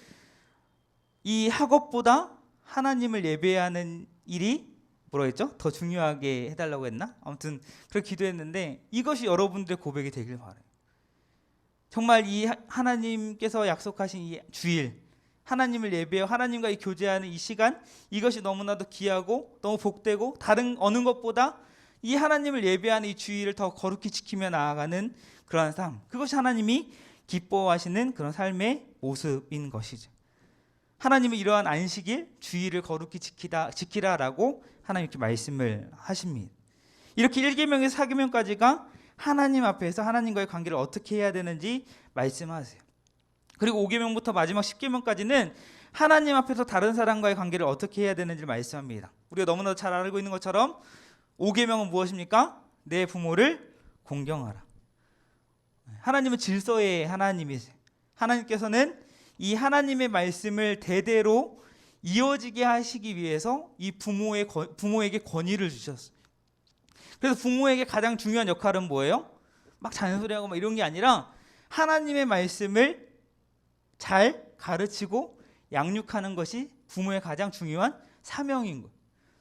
이 학업보다 하나님을 예배하는 일이 뭐라 했죠? 더 중요하게 해달라고 했나? 아무튼 그렇게 기도했는데 이것이 여러분들의 고백이 되길 바라요. 정말 이 하나님께서 약속하신 이 주일, 하나님을 예배하고 하나님과 이 교제하는 이 시간, 이것이 너무나도 귀하고 너무 복되고 다른 어느 것보다 이 하나님을 예배하는 이 주일을 더 거룩히 지키며 나아가는 그러한 삶, 그것이 하나님이 기뻐하시는 그런 삶의 모습인 것이죠. 하나님은 이러한 안식일, 주일을 거룩히 지키라라고 하나님 이렇게 말씀을 하십니다. 이렇게 1계명에서 4계명까지가 하나님 앞에서 하나님과의 관계를 어떻게 해야 되는지 말씀하세요. 그리고 5계명부터 마지막 10계명까지는 하나님 앞에서 다른 사람과의 관계를 어떻게 해야 되는지를 말씀합니다. 우리가 너무나도 잘 알고 있는 것처럼 5계명은 무엇입니까? 내 부모를 공경하라. 하나님은 질서의 하나님이세요. 하나님께서는 이 하나님의 말씀을 대대로 이어지게 하시기 위해서 이 부모에게 권위를 주셨어요. 그래서 부모에게 가장 중요한 역할은 뭐예요? 막 잔소리하고 막 이런 게 아니라 하나님의 말씀을 잘 가르치고 양육하는 것이 부모의 가장 중요한 사명인 거예요.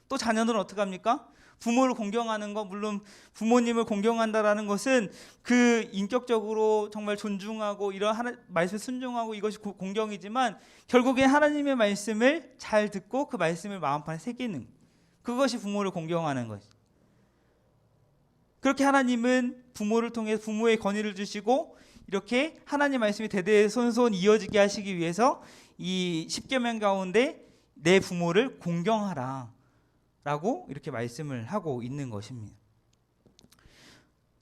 또 자녀들은 어떻게 합니까? 부모를 공경하는 것, 물론 부모님을 공경한다라는 것은 그 인격적으로 정말 존중하고 이런 말씀에 순종하고 이것이 공경이지만 결국에 하나님의 말씀을 잘 듣고 그 말씀을 마음판에 새기는, 그것이 부모를 공경하는 것이죠. 그렇게 하나님은 부모를 통해 부모의 권위를 주시고 이렇게 하나님 말씀이 대대손손 이어지게 하시기 위해서 이 10계명 가운데 내 부모를 공경하라 라고 이렇게 말씀을 하고 있는 것입니다.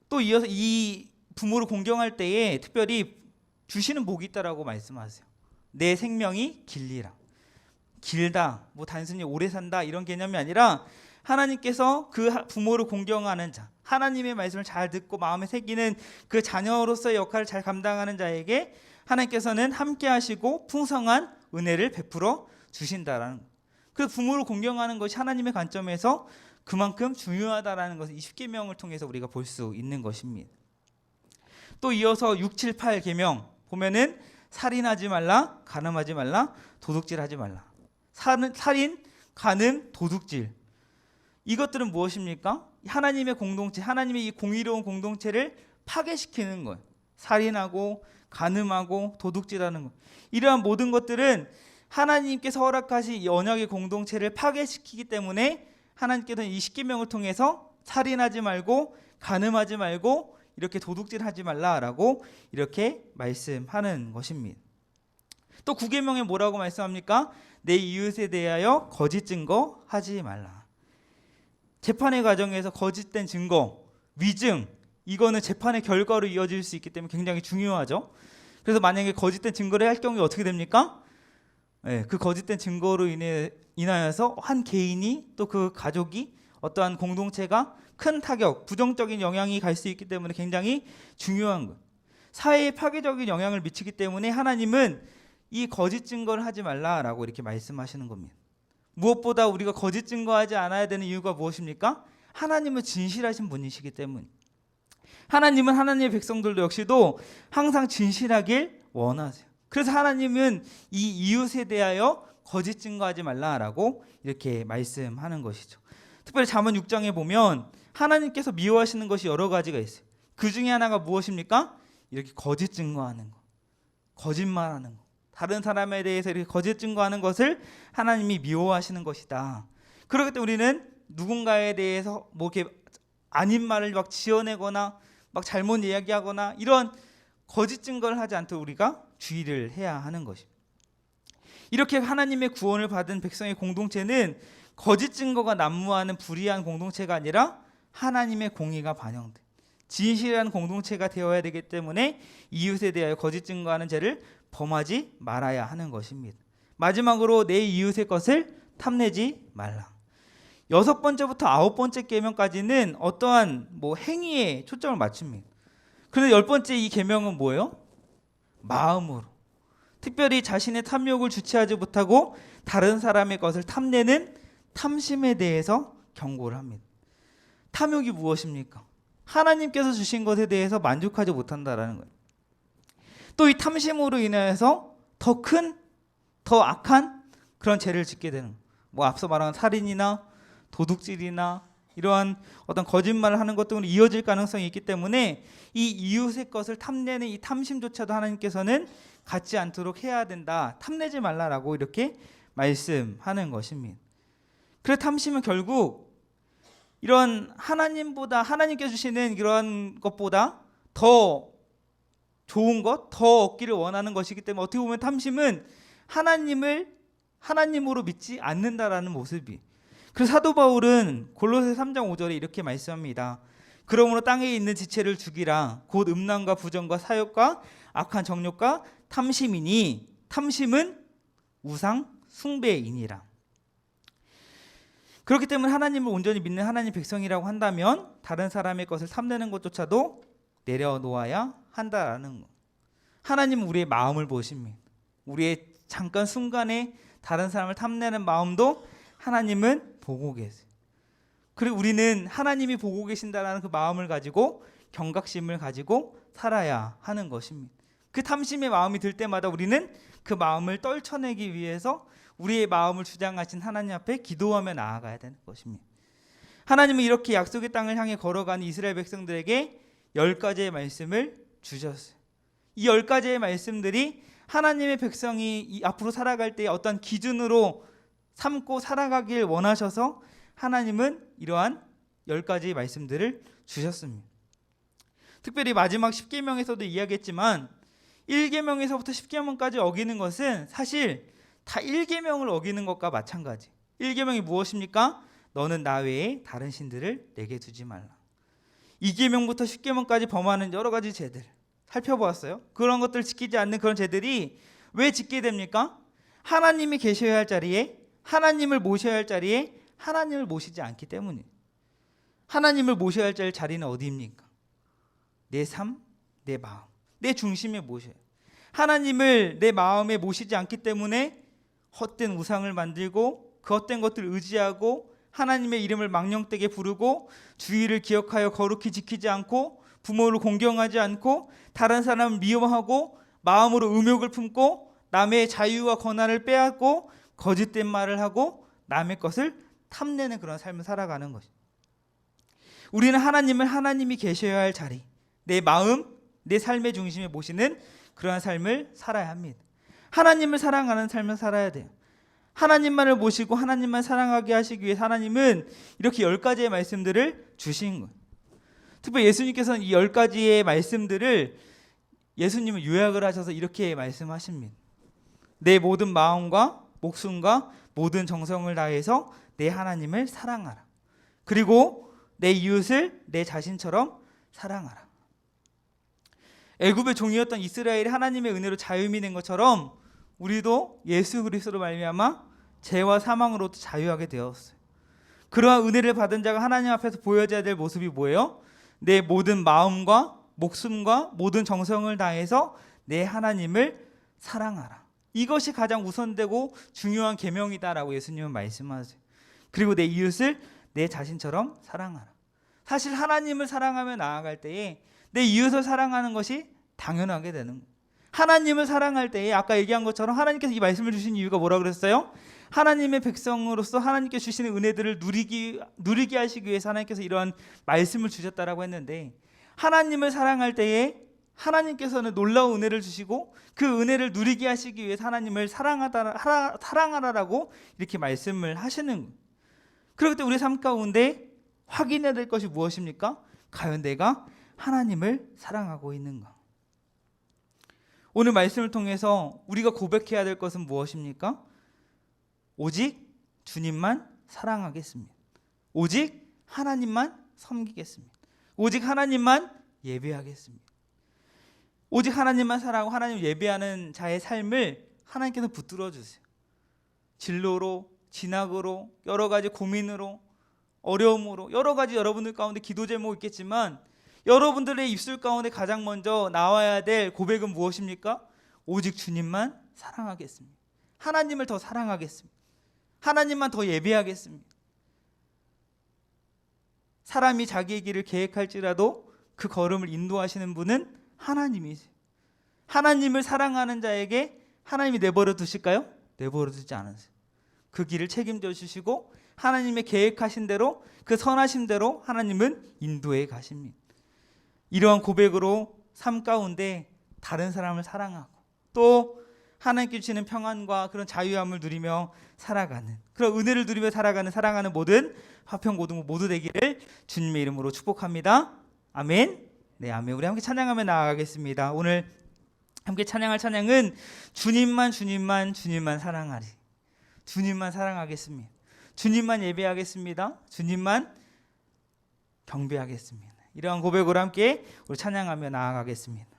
또 이어서 이 부모를 공경할 때에 특별히 주시는 복이 있다라고 말씀하세요. 내 생명이 길리라. 길다, 뭐 단순히 오래 산다 이런 개념이 아니라 하나님께서 그 부모를 공경하는 자, 하나님의 말씀을 잘 듣고 마음에 새기는 그 자녀로서의 역할을 잘 감당하는 자에게 하나님께서는 함께 하시고 풍성한 은혜를 베풀어 주신다라는 거예요. 그 부모를 공경하는 것이 하나님의 관점에서 그만큼 중요하다라는 것을 이 10계명을 통해서 우리가 볼 수 있는 것입니다. 또 이어서 6, 7, 8계명 보면은 살인하지 말라, 간음하지 말라, 도둑질하지 말라. 살인, 간음, 도둑질. 이것들은 무엇입니까? 하나님의 공동체, 하나님의 이 공의로운 공동체를 파괴시키는 거예요. 살인하고 간음하고 도둑질하는 것. 이러한 모든 것들은 하나님께서 허락하신 언약의 공동체를 파괴시키기 때문에 하나님께서는 이 10계명을 통해서 살인하지 말고 간음하지 말고 이렇게 도둑질하지 말라라고 이렇게 말씀하는 것입니다. 또 9계명에 뭐라고 말씀합니까? 내 이웃에 대하여 거짓 증거하지 말라. 재판의 과정에서 거짓된 증거, 위증, 이거는 재판의 결과로 이어질 수 있기 때문에 굉장히 중요하죠. 그래서 만약에 거짓된 증거를 할 경우에 어떻게 됩니까? 네, 그 거짓된 증거로 인하여서 한 개인이 또 그 가족이 어떠한 공동체가 큰 타격, 부정적인 영향이 갈 수 있기 때문에 굉장히 중요한 거예요. 사회에 파괴적인 영향을 미치기 때문에 하나님은 이 거짓 증거를 하지 말라라고 이렇게 말씀하시는 겁니다. 무엇보다 우리가 거짓 증거하지 않아야 되는 이유가 무엇입니까? 하나님은 진실하신 분이시기 때문에. 하나님은 하나님의 백성들도 역시도 항상 진실하길 원하세요. 그래서 하나님은 이 이웃에 대하여 거짓 증거하지 말라라고 이렇게 말씀하는 것이죠. 특별히 잠언 6장에 보면 하나님께서 미워하시는 것이 여러 가지가 있어요. 그 중에 하나가 무엇입니까? 이렇게 거짓 증거하는 것, 거짓말하는 것, 다른 사람에 대해서 이렇게 거짓 증거하는 것을 하나님이 미워하시는 것이다. 그렇기 때문에 우리는 누군가에 대해서 뭐 이렇게 아닌 말을 막 지어내거나 막 잘못 이야기하거나 이런 거짓 증거를 하지 않도록 우리가 주의를 해야 하는 것입니다. 이렇게 하나님의 구원을 받은 백성의 공동체는 거짓 증거가 난무하는 불의한 공동체가 아니라 하나님의 공의가 반영된 진실한 공동체가 되어야 되기 때문에 이웃에 대하여 거짓 증거하는 죄를 범하지 말아야 하는 것입니다. 마지막으로 내 이웃의 것을 탐내지 말라. 6번째부터 9번째 계명까지는 어떠한 행위에 초점을 맞춥니다. 그런데 10번째 이 계명은 뭐예요? 마음으로. 특별히 자신의 탐욕을 주체하지 못하고 다른 사람의 것을 탐내는 탐심에 대해서 경고를 합니다. 탐욕이 무엇입니까? 하나님께서 주신 것에 대해서 만족하지 못한다라는 거예요. 또 이 탐심으로 인해서 더 큰, 더 악한 그런 죄를 짓게 되는 거예요. 앞서 말한 살인이나 도둑질이나 이러한 어떤 거짓말을 하는 것 등으로 이어질 가능성이 있기 때문에 이 이웃의 것을 탐내는 이 탐심조차도 하나님께서는 갖지 않도록 해야 된다. 탐내지 말라라고 이렇게 말씀하는 것입니다. 그래서 탐심은 결국 이런 하나님께서 주시는 이런 것보다 더 좋은 것, 더 얻기를 원하는 것이기 때문에 어떻게 보면 탐심은 하나님으로 믿지 않는다라는 모습이. 그래서 사도 바울은 골로새 3장 5절에 이렇게 말씀합니다. 그러므로 땅에 있는 지체를 죽이라. 곧 음란과 부정과 사욕과 악한 정욕과 탐심이니 탐심은 우상 숭배이니라. 그렇기 때문에 하나님을 온전히 믿는 하나님 백성이라고 한다면 다른 사람의 것을 탐내는 것조차도 내려놓아야 한다라는 것. 하나님은 우리의 마음을 보십니다. 우리의 잠깐 순간에 다른 사람을 탐내는 마음도 하나님은 보고 계세요. 그리고 우리는 하나님이 보고 계신다라는 그 마음을 가지고 경각심을 가지고 살아야 하는 것입니다. 그 탐심의 마음이 들 때마다 우리는 그 마음을 떨쳐내기 위해서 우리의 마음을 주장하신 하나님 앞에 기도하며 나아가야 되는 것입니다. 하나님은 이렇게 약속의 땅을 향해 걸어가는 이스라엘 백성들에게 10가지의 말씀을 주셨어요. 이 10가지의 말씀들이 하나님의 백성이 앞으로 살아갈 때 어떤 기준으로 삼고 살아가길 원하셔서 하나님은 이러한 10가지의 말씀들을 주셨습니다. 특별히 마지막 10계명에서도 이야기했지만 1계명에서부터 10계명까지 어기는 것은 사실 다 1계명을 어기는 것과 마찬가지. 1계명이 무엇입니까? 너는 나 외에 다른 신들을 내게 두지 말라. 2계명부터 10계명까지 범하는 여러 가지 죄들 살펴보았어요. 그런 것들을 지키지 않는 그런 죄들이 왜 짓게 됩니까? 하나님이 계셔야 할 자리에, 하나님을 모셔야 할 자리에 하나님을 모시지 않기 때문이에요. 하나님을 모셔야 할 자리는 어디입니까? 내 삶, 내 마음, 내 중심에 모셔요. 하나님을 내 마음에 모시지 않기 때문에 헛된 우상을 만들고 그 헛된 것들을 의지하고 하나님의 이름을 망령되게 부르고 주의를 기억하여 거룩히 지키지 않고 부모를 공경하지 않고 다른 사람을 미워하고 마음으로 음욕을 품고 남의 자유와 권한을 빼앗고 거짓된 말을 하고 남의 것을 탐내는 그런 삶을 살아가는 것입니다. 우리는 하나님을 하나님이 계셔야 할 자리, 내 마음, 내 삶의 중심에 모시는 그러한 삶을 살아야 합니다. 하나님을 사랑하는 삶을 살아야 돼요. 하나님만을 모시고 하나님만 사랑하게 하시기 위해 하나님은 이렇게 10가지의 말씀들을 주신 거예요. 특별히 예수님께서는 이 10가지의 말씀들을 예수님은 요약을 하셔서 이렇게 말씀하십니다. 내 모든 마음과 목숨과 모든 정성을 다해서 내 하나님을 사랑하라. 그리고 내 이웃을 내 자신처럼 사랑하라. 애굽의 종이었던 이스라엘이 하나님의 은혜로 자유인이 된 것처럼 우리도 예수 그리스도로 말미암아 죄와 사망으로부터 자유하게 되었어요. 그러한 은혜를 받은 자가 하나님 앞에서 보여줘야 될 모습이 뭐예요? 내 모든 마음과 목숨과 모든 정성을 다해서 내 하나님을 사랑하라. 이것이 가장 우선되고 중요한 계명이다라고 예수님은 말씀하세요. 그리고 내 이웃을 내 자신처럼 사랑하라. 사실 하나님을 사랑하며 나아갈 때에 내 이웃을 사랑하는 것이 당연하게 되는 거예요. 하나님을 사랑할 때에 아까 얘기한 것처럼 하나님께서 이 말씀을 주신 이유가 뭐라 그랬어요? 하나님의 백성으로서 하나님께 주시는 은혜들을 누리게 하시기 위해서 하나님께서 이러한 말씀을 주셨다라고 했는데, 하나님을 사랑할 때에 하나님께서는 놀라운 은혜를 주시고 그 은혜를 누리게 하시기 위해서 하나님을 사랑하라라고 이렇게 말씀을 하시는 거예요. 그렇기 때문에 우리 삶 가운데 확인해야 될 것이 무엇입니까? 과연 내가 하나님을 사랑하고 있는가? 오늘 말씀을 통해서 우리가 고백해야 될 것은 무엇입니까? 오직 주님만 사랑하겠습니다. 오직 하나님만 섬기겠습니다. 오직 하나님만 예배하겠습니다. 오직 하나님만 사랑하고 하나님을 예배하는 자의 삶을 하나님께서 붙들어 주세요. 진로로, 진학으로, 여러 가지 고민으로, 어려움으로, 여러 가지 여러분들 가운데 기도 제목이 있겠지만 여러분들의 입술 가운데 가장 먼저 나와야 될 고백은 무엇입니까? 오직 주님만 사랑하겠습니다. 하나님을 더 사랑하겠습니다. 하나님만 더 예배하겠습니다. 사람이 자기의 길을 계획할지라도 그 걸음을 인도하시는 분은 하나님이세요. 하나님을 사랑하는 자에게 하나님이 내버려 두실까요? 내버려 두지 않으세요. 그 길을 책임져 주시고 하나님의 계획하신 대로, 그 선하신 대로 하나님은 인도해 가십니다. 이러한 고백으로 삶 가운데 다른 사람을 사랑하고 또 하나님께 주시는 평안과 그런 자유함을 누리며 살아가는, 그런 은혜를 누리며 살아가는, 사랑하는 모든 화평고등부 모두 되기를 주님의 이름으로 축복합니다. 아멘. 네, 아멘. 우리 함께 찬양하며 나아가겠습니다. 오늘 함께 찬양할 찬양은 주님만 사랑하리. 주님만 사랑하겠습니다. 주님만 예배하겠습니다. 주님만 경배하겠습니다. 이러한 고백으로 함께 우리 찬양하며 나아가겠습니다.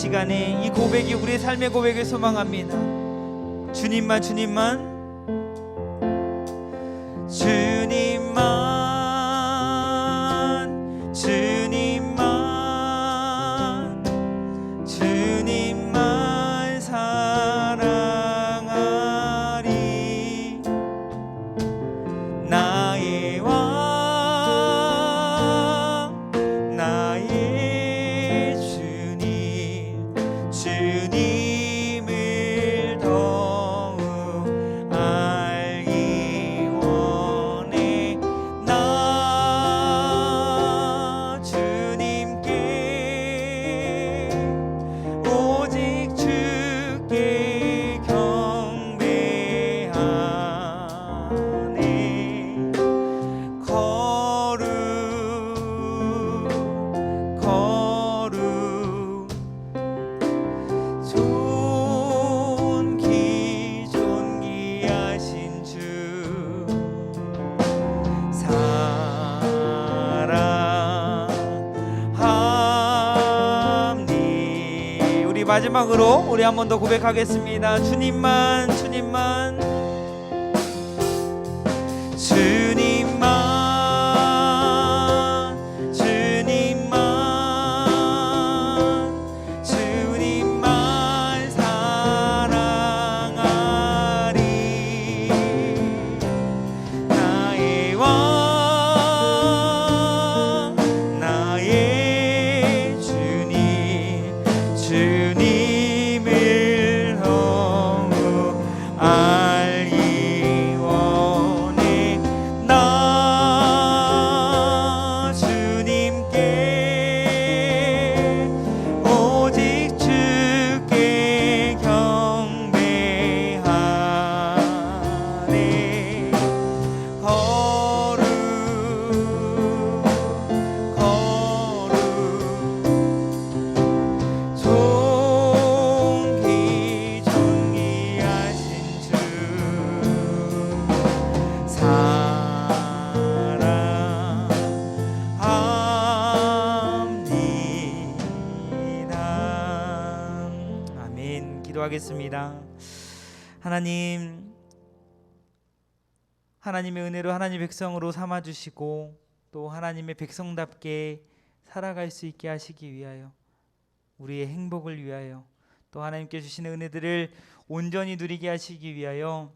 시간에 이 고백이 우리의 삶의 고백을 소망합니다. 주님만 주님만 주님만 주님만 주님만 사랑하리. 나의 왕 나의 주님 주님을 더욱 알기 원해. 나 주님께 오직 주께 경배하네. 거룩 거룩 존귀하신 주 사랑합니. 우리 마지막으로 우리 한 번 더 고백하겠습니다. 주님만 주님만 주님만 주님만 주님만 사랑하리. 나의 왕 나의 주님 주님을 더욱 알기 원해. 나 주님께 오직 주께 경배하네. 거룩 거룩 존귀하신 주 사랑합니다. 아멘. 기도하겠습니다. 하나님, 하나님의 은혜로 하나님 백성으로 삼아주시고 또 하나님의 백성답게 살아갈 수 있게 하시기 위하여, 우리의 행복을 위하여, 또 하나님께 주시는 은혜들을 온전히 누리게 하시기 위하여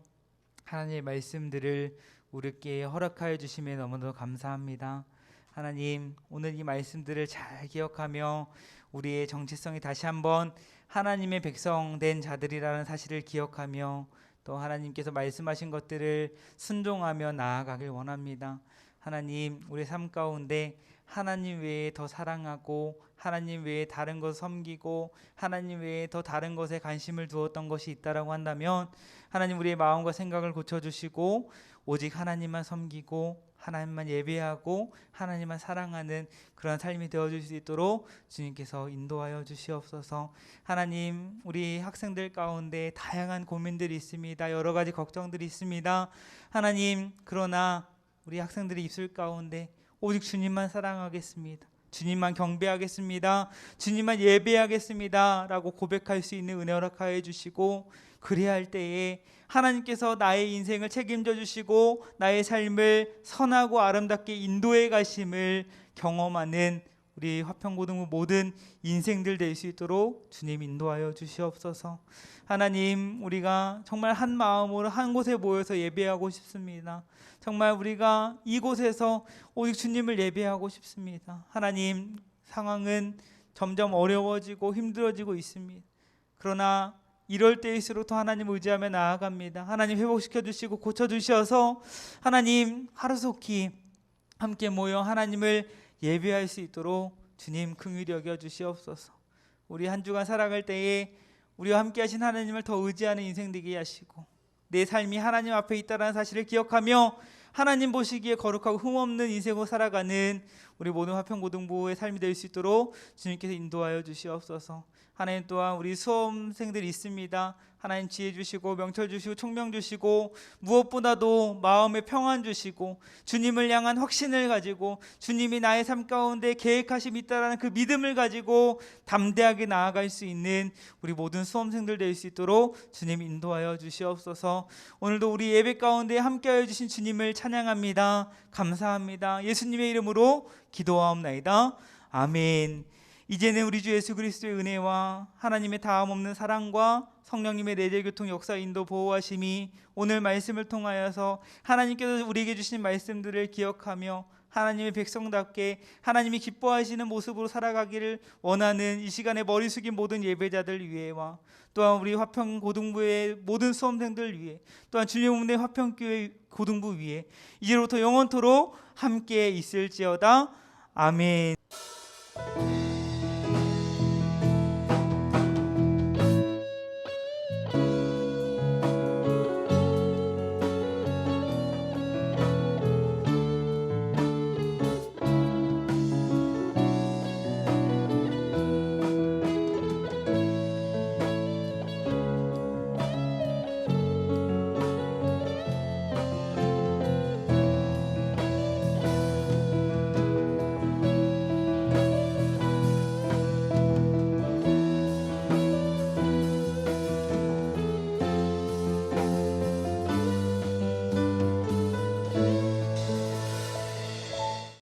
하나님의 말씀들을 우리께 허락하여 주심에 너무도 감사합니다. 하나님, 오늘 이 말씀들을 잘 기억하며 우리의 정체성이 다시 한번 하나님의 백성 된 자들이라는 사실을 기억하며 또 하나님께서 말씀하신 것들을 순종하며 나아가길 원합니다. 하나님, 우리의 삶 가운데 하나님 외에 더 사랑하고 하나님 외에 다른 것을 섬기고 하나님 외에 더 다른 것에 관심을 두었던 것이 있다라고 한다면 하나님, 우리의 마음과 생각을 고쳐주시고 오직 하나님만 섬기고 하나님만 예배하고 하나님만 사랑하는 그런 삶이 되어줄 수 있도록 주님께서 인도하여 주시옵소서. 하나님, 우리 학생들 가운데 다양한 고민들이 있습니다. 여러 가지 걱정들이 있습니다. 하나님, 그러나 우리 학생들의 입술 가운데 오직 주님만 사랑하겠습니다, 주님만 경배하겠습니다, 주님만 예배하겠습니다 라고 고백할 수 있는 은혜 허락하여 주시고, 그래야 할 때에 하나님께서 나의 인생을 책임져 주시고 나의 삶을 선하고 아름답게 인도해 가심을 경험하는 우리 화평고등부 모든 인생들 될 수 있도록 주님 인도하여 주시옵소서. 하나님, 우리가 정말 한 마음으로 한 곳에 모여서 예배하고 싶습니다. 정말 우리가 이곳에서 오직 주님을 예배하고 싶습니다. 하나님, 상황은 점점 어려워지고 힘들어지고 있습니다. 그러나 이럴 때일수록 더 하나님 의지하며 나아갑니다. 하나님, 회복시켜 주시고 고쳐 주셔서 하나님, 하루속히 함께 모여 하나님을 예배할 수 있도록 주님 긍휼히 여겨 주시옵소서. 우리 한 주간 살아갈 때에 우리와 함께 하신 하나님을 더 의지하는 인생 되게 하시고, 내 삶이 하나님 앞에 있다는 사실을 기억하며 하나님 보시기에 거룩하고 흠없는 인생으로 살아가는 우리 모든 화평고등부의 삶이 될 수 있도록 주님께서 인도하여 주시옵소서. 하나님 또한 우리 수험생들이 있습니다. 하나님 지혜 주시고 명철 주시고 총명 주시고 무엇보다도 마음의 평안 주시고 주님을 향한 확신을 가지고 주님이 나의 삶 가운데 계획하심이 있다라는 그 믿음을 가지고 담대하게 나아갈 수 있는 우리 모든 수험생들 될 수 있도록 주님 인도하여 주시옵소서. 오늘도 우리 예배 가운데 함께하여 주신 주님을 찬양합니다. 감사합니다. 예수님의 이름으로 기도하옵나이다. 아멘. 이제는 우리 주 예수 그리스도의 은혜와 하나님의 다함없는 사랑과 성령님의 내재교통 역사 인도 보호하심이 오늘 말씀을 통하여서 하나님께서 우리에게 주신 말씀들을 기억하며 하나님의 백성답게 하나님이 기뻐하시는 모습으로 살아가기를 원하는 이 시간에 머리 숙인 모든 예배자들 위해와 또한 우리 화평고등부의 모든 수험생들 위해 또한 주님 운대 화평교회 고등부 위에 이제로부터 영원토록 함께 있을지어다. 아멘.